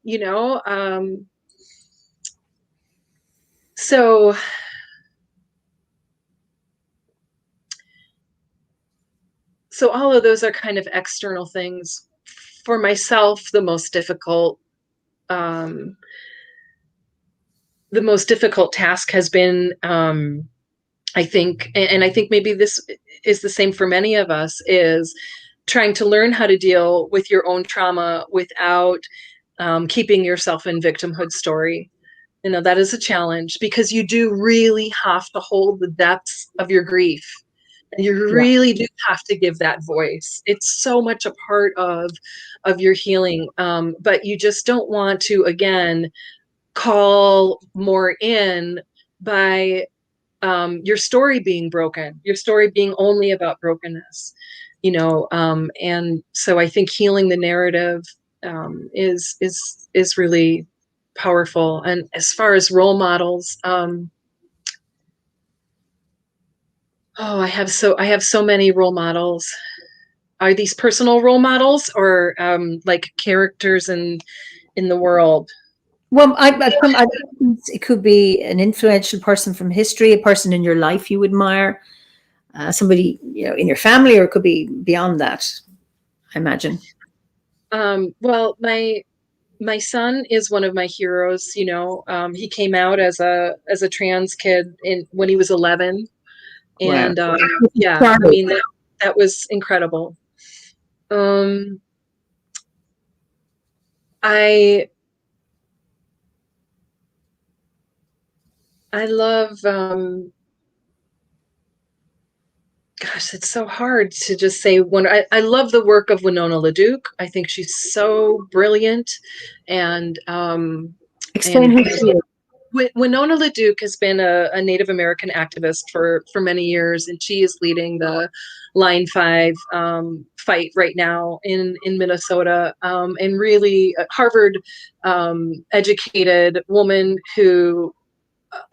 so all of those are kind of external things. For myself, the most difficult task has been, I think, and I think maybe this is the same for many of us, is trying to learn how to deal with your own trauma without keeping yourself in victimhood story. That is a challenge, because you do really have to hold the depths of your grief. And you really do have to give that voice. It's so much a part of your healing. But you just don't want to, again, call more in by your story being broken, your story being only about brokenness, and so I think healing the narrative is really powerful. And as far as role models, I have so many role models. Are these personal role models, or like characters in the world? Well, it could be an influential person from history, a person in your life you admire, somebody in your family, or it could be beyond that, I imagine. Well, my son is one of my heroes. He came out as a trans kid when he was 11, and yeah, I mean that was incredible. I love, gosh, it's so hard to just say one. I love the work of Winona LaDuke. I think she's so brilliant. And explain who she is. Winona LaDuke has been a Native American activist for many years, and she is leading the Line 5 fight right now in Minnesota, and really a Harvard educated woman who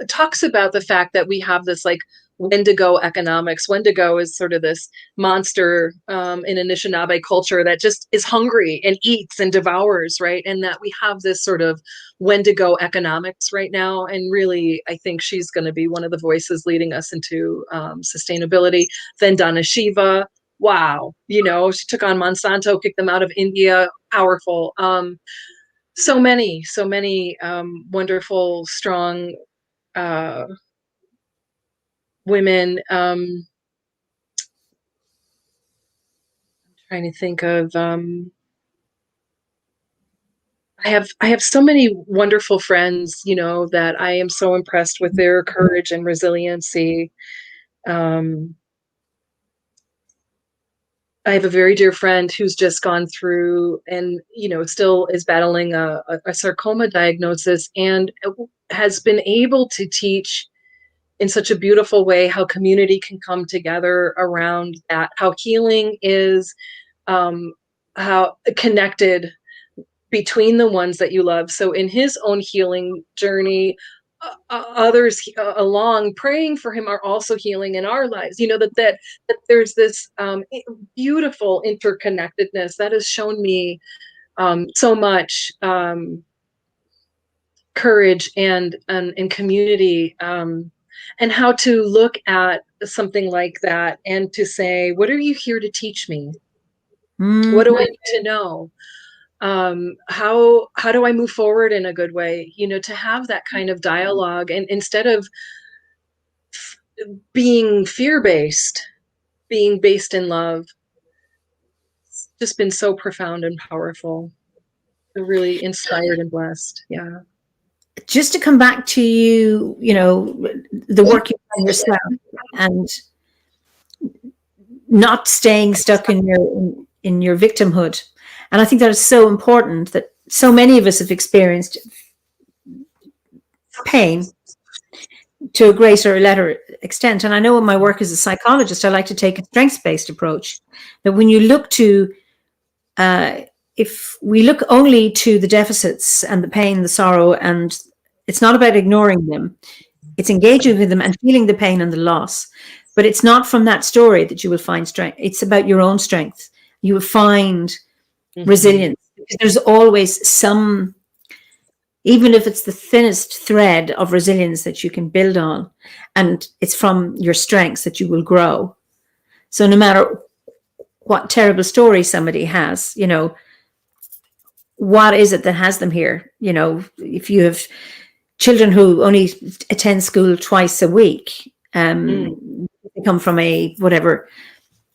talks about the fact that we have this like Wendigo economics. Wendigo is sort of this monster in Anishinaabe culture that just is hungry and eats and devours, right? And that we have this sort of Wendigo economics right now. And really, I think she's going to be one of the voices leading us into sustainability. Then Donna Shiva, wow, she took on Monsanto, kicked them out of India, powerful. So many wonderful, strong women. I'm trying to think of. I have so many wonderful friends, that I am so impressed with their courage and resiliency. I have a very dear friend who's just gone through and, still is battling a sarcoma diagnosis, and has been able to teach in such a beautiful way how community can come together around that, how healing is, how connected between the ones that you love. So in his own healing journey, others along praying for him are also healing in our lives. That there's this beautiful interconnectedness that has shown me so much courage and community, and how to look at something like that and to say, what are you here to teach me? What do I need to know? How do I move forward in a good way? To have that kind of dialogue, and instead of being fear-based, being based in love. It's just been so profound and powerful. I'm really inspired and blessed. Yeah. Just to come back to you, the work you've done yourself, and not staying stuck in your victimhood. And I think that is so important, that so many of us have experienced pain to a greater or lesser extent. And I know in my work as a psychologist, I like to take a strengths-based approach, that when you look to, if we look only to the deficits and the pain, the sorrow, and it's not about ignoring them, it's engaging with them and feeling the pain and the loss. But it's not from that story that you will find strength. It's about your own strength. You will find resilience, There's always some, even if it's the thinnest thread of resilience that you can build on, and it's from your strengths that you will grow. So no matter what terrible story somebody has, what is it that has them here? If you have children who only attend school twice a week, they come from a whatever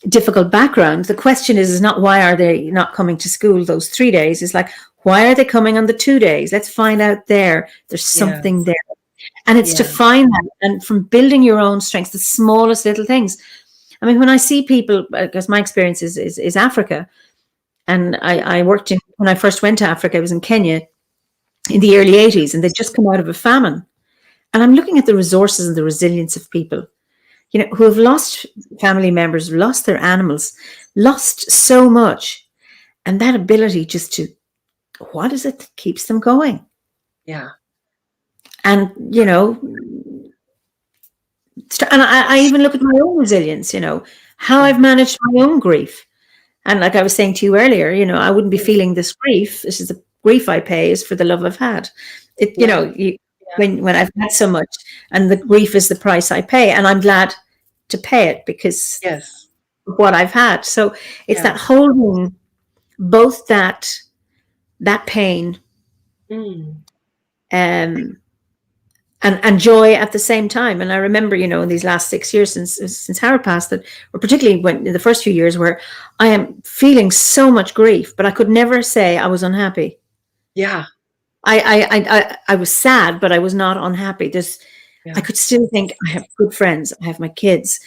difficult background. The question is not why are they not coming to school those 3 days? It's like, why are they coming on the 2 days? Let's find out there. There's something there. And it's to find that, and from building your own strengths, the smallest little things. I mean, when I see people, because my experience is Africa, and I worked when I first went to Africa, I was in Kenya in the early 80s, and they'd just come out of a famine. And I'm looking at the resources and the resilience of people, who have lost family members, lost their animals, lost so much. And that ability just to, what is it that keeps them going? Yeah. And, and I even look at my own resilience, how I've managed my own grief. And like I was saying to you earlier, I wouldn't be feeling this grief. This is the grief I pay is for the love I've had. When I've had so much, and the grief is the price I pay, and I'm glad to pay it because of what I've had. So it's that holding both that pain and joy at the same time. And I remember, in these last 6 years since Howard passed, that, or particularly when in the first few years, where I am feeling so much grief, but I could never say I was unhappy. Yeah. I was sad, but I was not unhappy. I could still think I have good friends. I have my kids,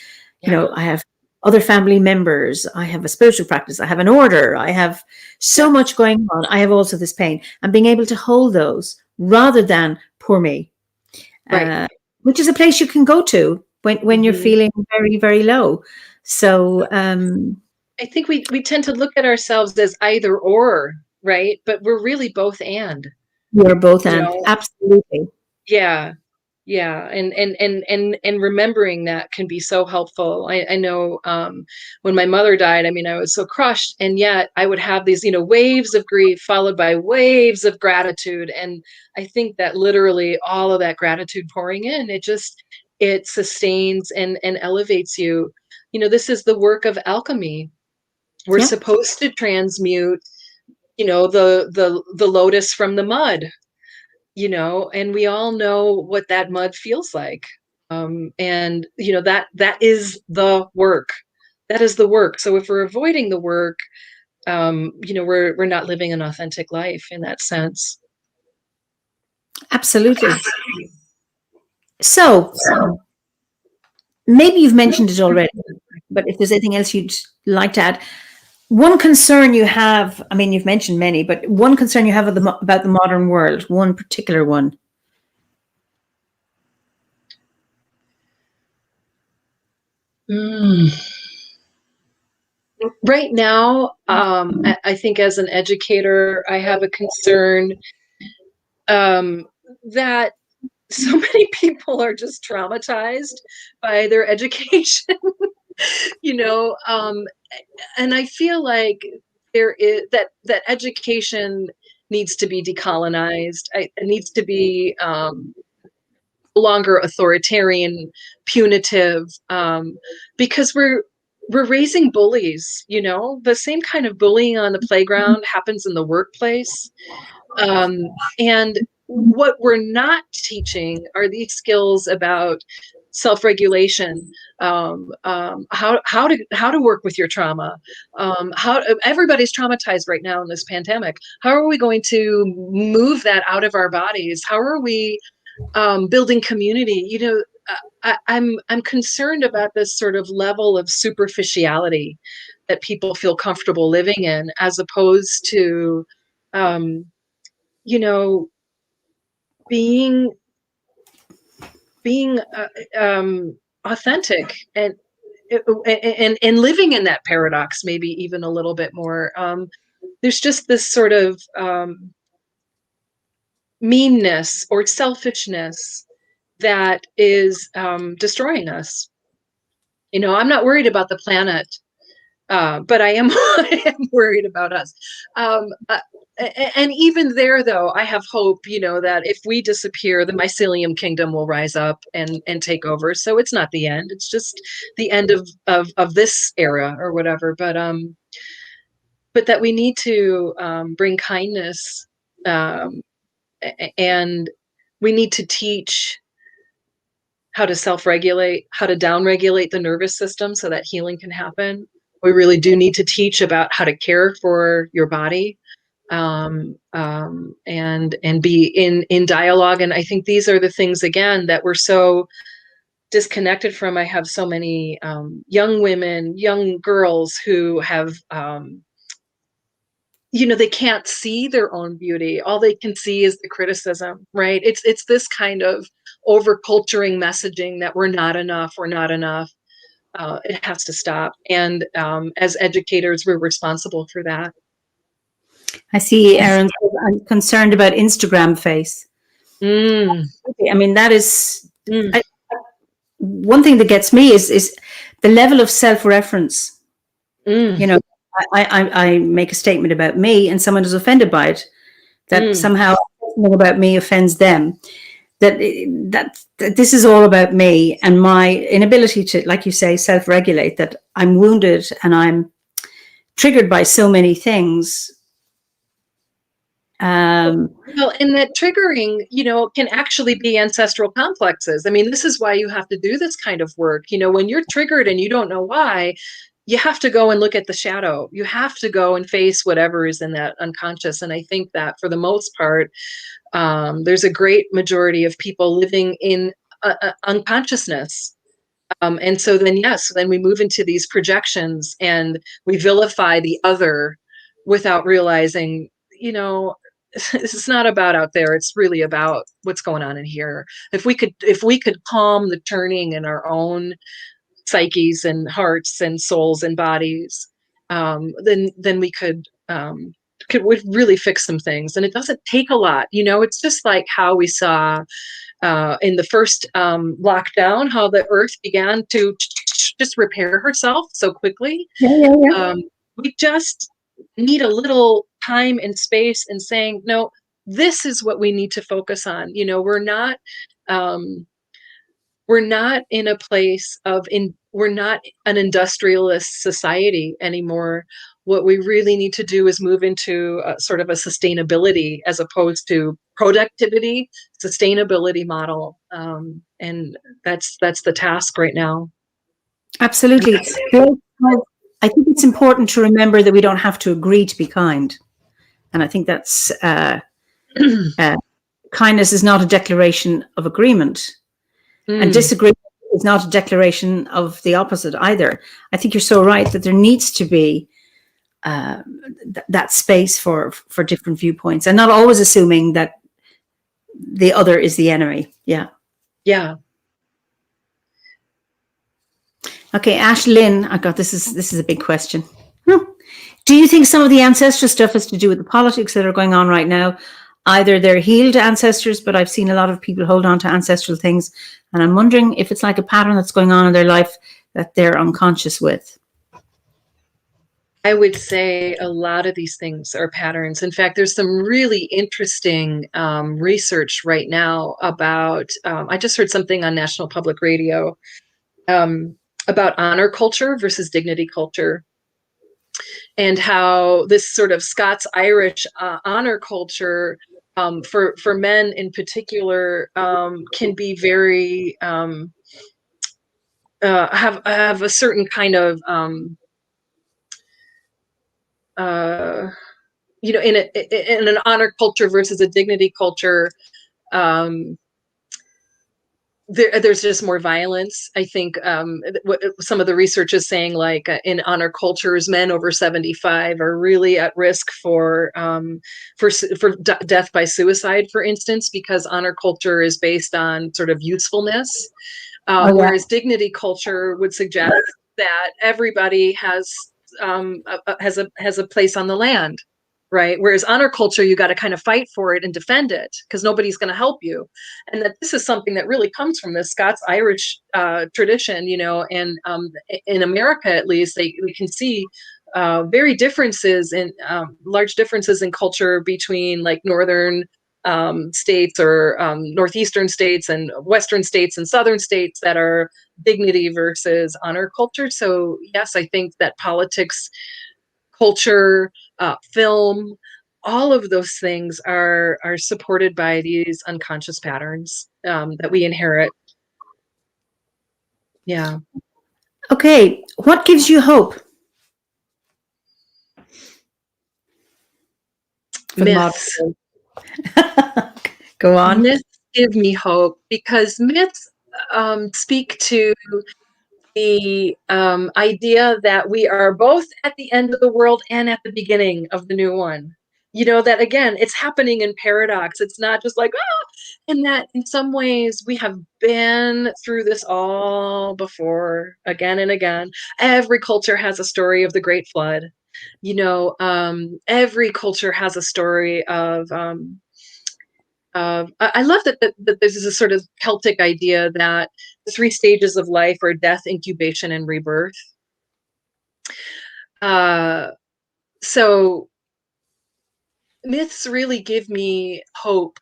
I have other family members. I have a spiritual practice. I have an order. I have so much going on. I have also this pain, and being able to hold those rather than poor me. Right. Which is a place you can go to when you're feeling very, very low. So I think we tend to look at ourselves as either or, right? But we're really both and. We're both and. Absolutely. Yeah. Yeah. And remembering that can be so helpful. I know when my mother died, I mean, I was so crushed, and yet I would have these, waves of grief followed by waves of gratitude. And I think that literally all of that gratitude pouring in, it sustains and elevates you. This is the work of alchemy. We're supposed to transmute, the lotus from the mud. And we all know what that mud feels like. And that is the work. That is the work. So if we're avoiding the work, we're not living an authentic life in that sense. Absolutely. So maybe you've mentioned it already, but if there's anything else you'd like to add. One concern you have, I mean, you've mentioned many, but one concern you have about the modern world, one particular one. Right now, I think as an educator, I have a concern that so many people are just traumatized by their education. And I feel like there is that education needs to be decolonized. It needs to be no longer authoritarian, punitive, because we're raising bullies. The same kind of bullying on the playground happens in the workplace, and what we're not teaching are these skills about self-regulation, how to work with your trauma, how everybody's traumatized right now in this pandemic. How are we going to move that out of our bodies? How are we building community? I'm concerned about this sort of level of superficiality that people feel comfortable living in, as opposed to being authentic and living in that paradox, maybe even a little bit more. There's just this sort of meanness or selfishness that is destroying us. I'm not worried about the planet, but I am, I am worried about us. and even there, though, I have hope, that if we disappear, the mycelium kingdom will rise up and take over. So it's not the end; it's just the end of this era or whatever. But that we need to bring kindness, and we need to teach how to self-regulate, how to down-regulate the nervous system so that healing can happen. We really do need to teach about how to care for your body, and be in dialogue. And I think these are the things, again, that we're so disconnected from. I have so many young women, young girls who have, they can't see their own beauty. All they can see is the criticism, right? It's this kind of over-culturing messaging that we're not enough, we're not enough. It has to stop. And as educators, we're responsible for that. I see Aaron, I'm concerned about Instagram face. I mean, that is one thing that gets me is the level of self-reference. I make a statement about me and someone is offended by it, that somehow something about me offends them, that this is all about me and my inability to, like you say, self-regulate, that I'm wounded and I'm triggered by so many things. Well, and that triggering, can actually be ancestral complexes. I mean, this is why you have to do this kind of work. When you're triggered and you don't know why, you have to go and look at the shadow. You have to go and face whatever is in that unconscious. And I think that for the most part, there's a great majority of people living in unconsciousness. And so then, yes, then we move into these projections and we vilify the other without realizing, it's not about out there. It's really about what's going on in here. If we could calm the turning in our own psyches and hearts and souls and bodies, then we could really fix some things. And it doesn't take a lot. It's just like how we saw in the first lockdown, how the earth began to just repair herself so quickly. We just need a little time and space and saying, no, this is what we need to focus on. We're not in a place we're not an industrialist society anymore. What we really need to do is move into a sort of a sustainability as opposed to productivity, sustainability model. And that's the task right now. Absolutely. I think it's important to remember that we don't have to agree to be kind. And I think that's kindness is not a declaration of agreement. And disagreement is not a declaration of the opposite either. I think you're so right that there needs to be that space for different viewpoints, and not always assuming that the other is the enemy. Yeah. Okay, Ash Lynn, I got this is a big question. Do you think some of the ancestral stuff has to do with the politics that are going on right now? Either they're healed ancestors, but I've seen a lot of people hold on to ancestral things, and I'm wondering if it's like a pattern that's going on in their life that they're unconscious with. I would say a lot of these things are patterns. In fact, there's some really interesting research right now about, I just heard something on National Public Radio about honor culture versus dignity culture, and how this sort of Scots-Irish honor culture for men in particular can be very have a certain kind of in an honor culture versus a dignity culture, there's just more violence. I think what some of the research is saying, like in honor cultures, men over 75 are really at risk for death by suicide, for instance, because honor culture is based on sort of usefulness, whereas dignity culture would suggest that everybody has a place on the land. Right. Whereas honor culture, you got to kind of fight for it and defend it because nobody's going to help you. And that this is something that really comes from the Scots-Irish tradition, and in America, at least, we can see very differences in large differences in culture between like northern states or northeastern states and western states and southern states that are dignity versus honor culture. So yes, I think that politics, culture, film, all of those things are supported by these unconscious patterns that we inherit. Yeah. Okay, what gives you hope? Myths. Go on. Myths give me hope because myths speak to the idea that we are both at the end of the world and at the beginning of the new one. You know, that again, it's happening in paradox. It's not just like, oh, and that in some ways we have been through this all before, again and again. Every culture has a story of the Great Flood. You know, every culture has a story of I love that there's this sort of Celtic idea that the three stages of life are death, incubation, and rebirth. So myths really give me hope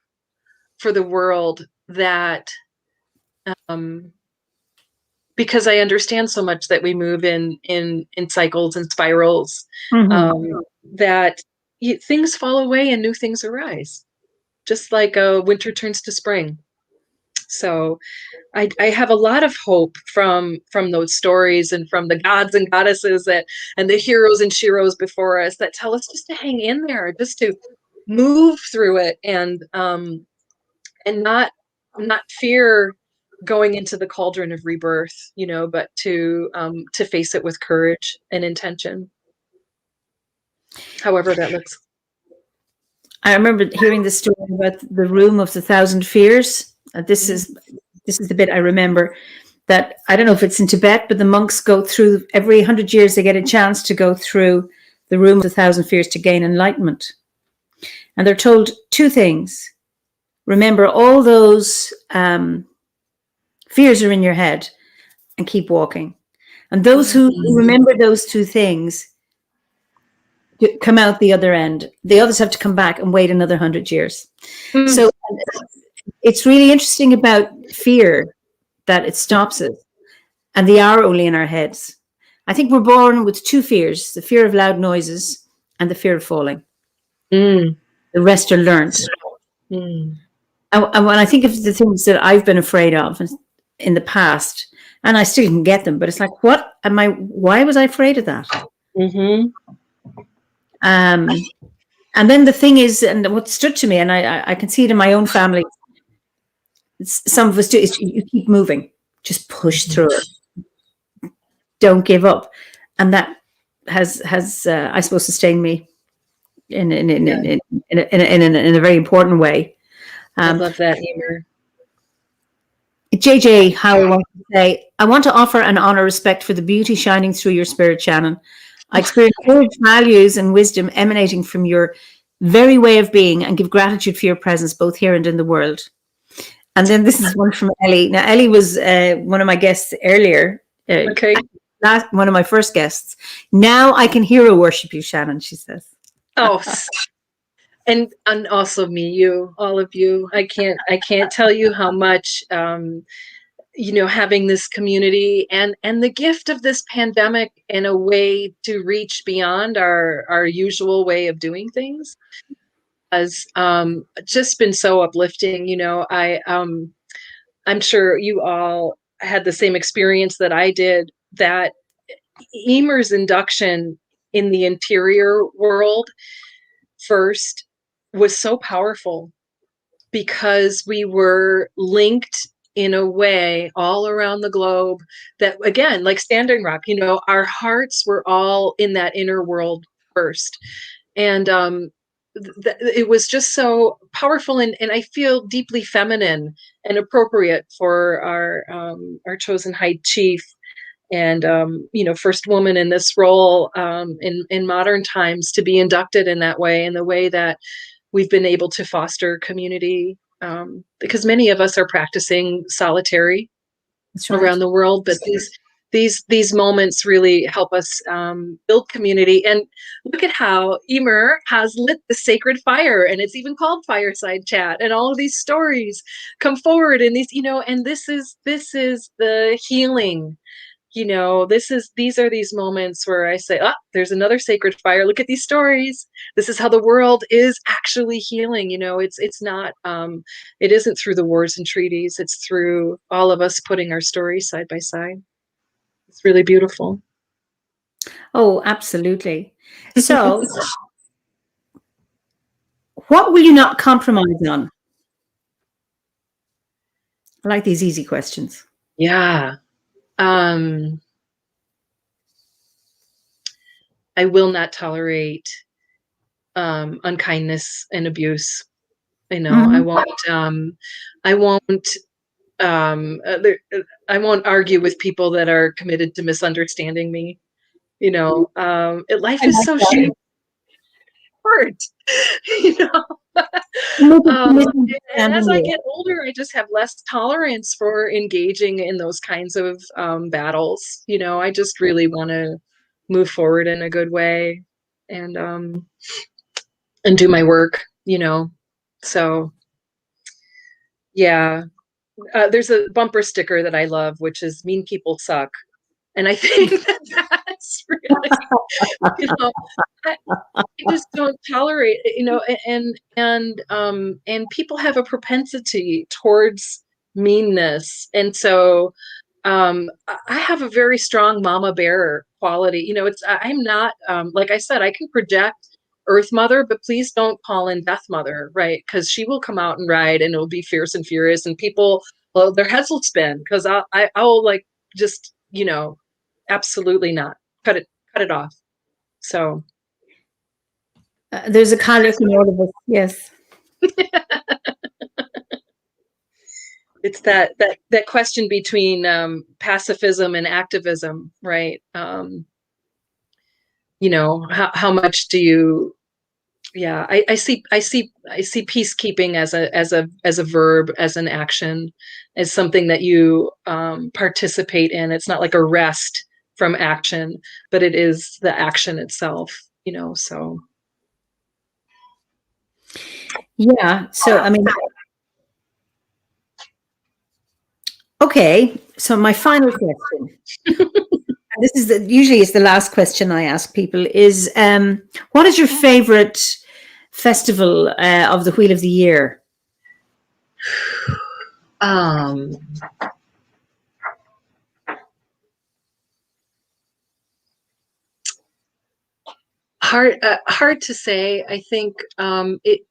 for the world, that because I understand so much that we move in cycles and spirals, that things fall away and new things arise, just like winter turns to spring. So I have a lot of hope from those stories and from the gods and goddesses and the heroes and sheroes before us that tell us just to hang in there, just to move through it, and not fear going into the cauldron of rebirth, you know, but to face it with courage and intention, however that looks. I remember hearing the story about the Room of the Thousand Fears. This is the bit I remember, that I don't know if it's in Tibet, but the monks go through every 100 years, they get a chance to go through the Room of the Thousand Fears to gain enlightenment. And they're told two things. Remember, all those fears are in your head, and keep walking. And those who remember those two things come out the other end. The others have to come back and wait another 100 years. So it's really interesting about fear, that it stops us, and they are only in our heads. I think we're born with two fears: the fear of loud noises and the fear of falling. The rest are learned. And when I think of the things that I've been afraid of in the past, and I still can get them, but it's like, why was I afraid of that? And then the thing is, and what stood to me, and I can see it in my own family, some of us do, is you keep moving, just push through it, don't give up, and that has I suppose sustained me in a very important way. I love that, Eimear. JJ Howell wants to say, I want to offer and honor respect for the beauty shining through your spirit, Shannon. I experience courage, values, and wisdom emanating from your very way of being, and give gratitude for your presence both here and in the world. And then this is one from Ellie. Now, Ellie was one of my guests earlier. One of my first guests. Now I can hear her worship you, Shannon, she says. Oh, and also you, all of you. I can't tell you how much, you know, having this community and the gift of this pandemic in a way to reach beyond our usual way of doing things has just been so uplifting. You know, I'm sure you all had the same experience that I did, that Eimear's induction in the interior world first was so powerful, because we were linked in a way all around the globe that, again, like Standing Rock, you know, our hearts were all in that inner world first. And it was just so powerful, and I feel deeply feminine and appropriate for our chosen high chief, and you know, first woman in this role in modern times, to be inducted in that way, in the way that we've been able to foster community, because many of us are practicing solitary around the world, but these moments really help us build community. And look at how Eimear has lit the sacred fire, and it's even called Fireside Chat. And all of these stories come forward, and these, and this is the healing. These are these moments where I say, there's another sacred fire. Look at these stories. This is how the world is actually healing. It's not, it isn't through the wars and treaties. It's through all of us putting our stories side by side. It's really beautiful. Oh, absolutely. So what will you not compromise on? I like these easy questions. Yeah. I will not tolerate unkindness and abuse. I won't argue with people that are committed to misunderstanding me. Life is so short. And as I get older, I just have less tolerance for engaging in those kinds of battles. I just really want to move forward in a good way and do my work. So yeah. There's a bumper sticker that I love, which is "Mean people suck," and I think that's really, I just don't tolerate, and people have a propensity towards meanness, and so I have a very strong mama bear quality. I'm not, like I said, I can project Earth Mother, but please don't call in Death Mother, right? Because she will come out and ride, and it'll be fierce and furious, and people, well, their heads will spin because I'll like just absolutely not cut it off. So there's a colic in all of us. Yes. It's that question between pacifism and activism, right? How much do you? Yeah, I see peacekeeping as a verb, as an action, as something that you participate in. It's not like a rest from action, but it is the action itself. So. Yeah. So I mean. Okay, so my final question, this is usually it's the last question I ask people, is what is your favorite festival of the Wheel of the Year? Hard to say. I think it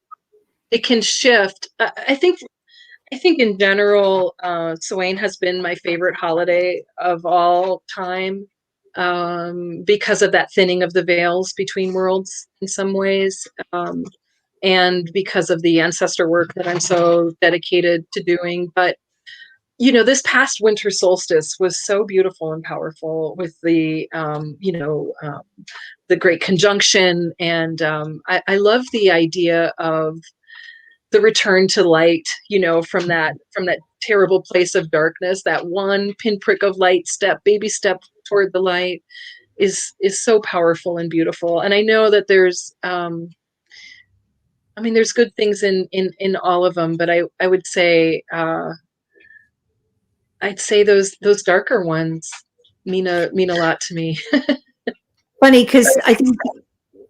can shift. I think in general, Samhain has been my favorite holiday of all time, because of that thinning of the veils between worlds in some ways, and because of the ancestor work that I'm so dedicated to doing. But this past winter solstice was so beautiful and powerful with the the great conjunction, and I love the idea of the return to light, from that terrible place of darkness. That one pinprick of light, baby step toward the light is so powerful and beautiful. And I know that there's there's good things in all of them, but I would say I'd say those darker ones mean a lot to me. Funny, because I think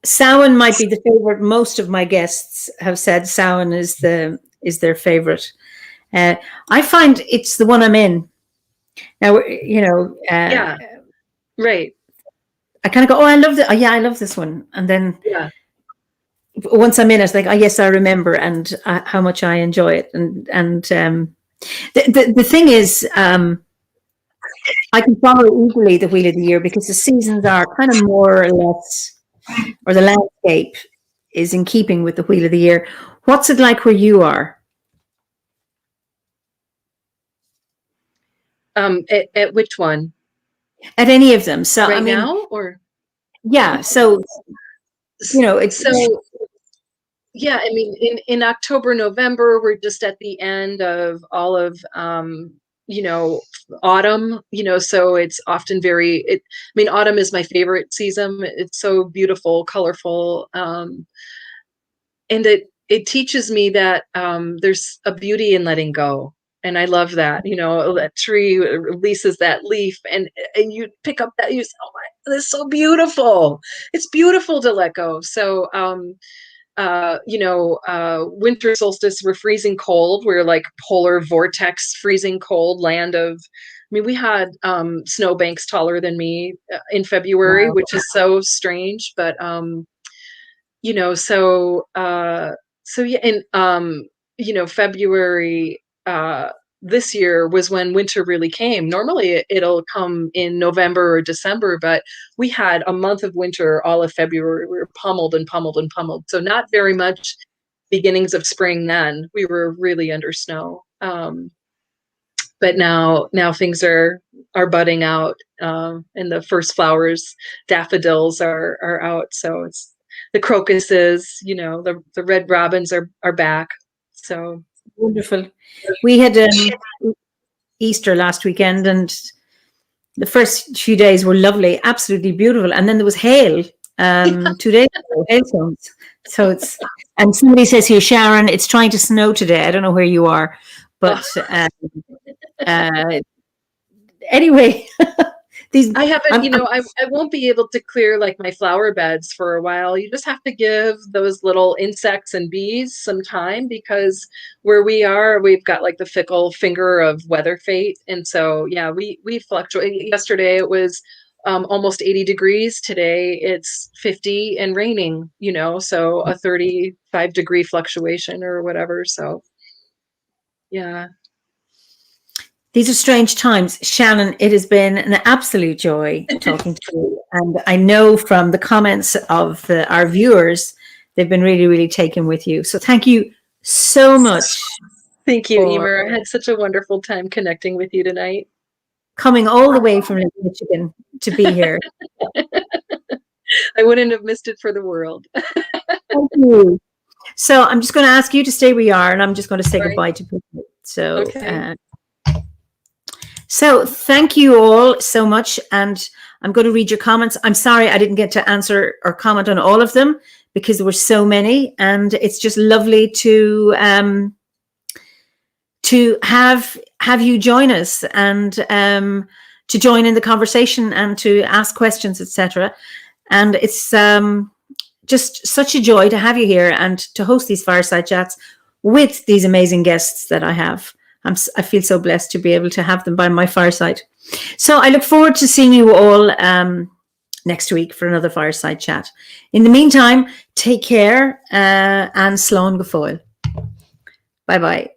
Samhain might be the favorite. Most of my guests have said Samhain is their favorite. I find it's the one I'm in now. Yeah, right. I kind of go, I love I love this one, and then once I'm in, it's like, yes, I remember, and how much I enjoy it, and the thing is, I can follow easily the Wheel of the Year because the seasons are kind of more or less, or the landscape is in keeping with the Wheel of the Year. What's it like where you are? At which one? At any of them. So right, now, or yeah. So it's so. Yeah, in October, November, we're just at the end of all of autumn, so it's often autumn is my favorite season. It's so beautiful, colorful. And it teaches me that there's a beauty in letting go. And I love that, that tree releases that leaf and you pick up that, you say, oh my, this is so beautiful. It's beautiful to let go. So, winter solstice, we're freezing cold. We're like polar vortex, freezing cold land of, we had snowbanks taller than me in February, Wow. which is so strange, but, so yeah, and February this year was when winter really came. Normally it'll come in November or December, but we had a month of winter all of February. We were pummeled and pummeled and pummeled. So not very much beginnings of spring then. We were really under snow. But now things are budding out, and the first flowers, daffodils are out. So it's the crocuses, the red robins are back. So Wonderful. We had Easter last weekend, and the first few days were lovely, absolutely beautiful. And then there was hail 2 days ago, hailstones. So and somebody says here, Sharon, it's trying to snow today. I don't know where you are, but anyway, I haven't, I won't be able to clear like my flower beds for a while. You just have to give those little insects and bees some time, because where we are, we've got like the fickle finger of weather fate. And so, yeah, we fluctuate. Yesterday it was almost 80 degrees. Today it's 50 and raining, so a 35-degree fluctuation or whatever. So, yeah. These are strange times. Shannon, it has been an absolute joy talking to you. And I know from the comments of our viewers, they've been really, really taken with you. So thank you so much. Thank you, Eimear. I had such a wonderful time connecting with you tonight. Coming all the way from Michigan to be here. I wouldn't have missed it for the world. Thank you. So I'm just going to ask you to stay where you are, and I'm just going to say goodbye to people. So, okay. So thank you all so much. And I'm going to read your comments. I'm sorry I didn't get to answer or comment on all of them because there were so many. And it's just lovely to have you join us and to join in the conversation and to ask questions, etc. And it's just such a joy to have you here and to host these fireside chats with these amazing guests that I have. I feel so blessed to be able to have them by my fireside. So I look forward to seeing you all next week for another fireside chat. In the meantime, take care and slán go fóill. Bye-bye.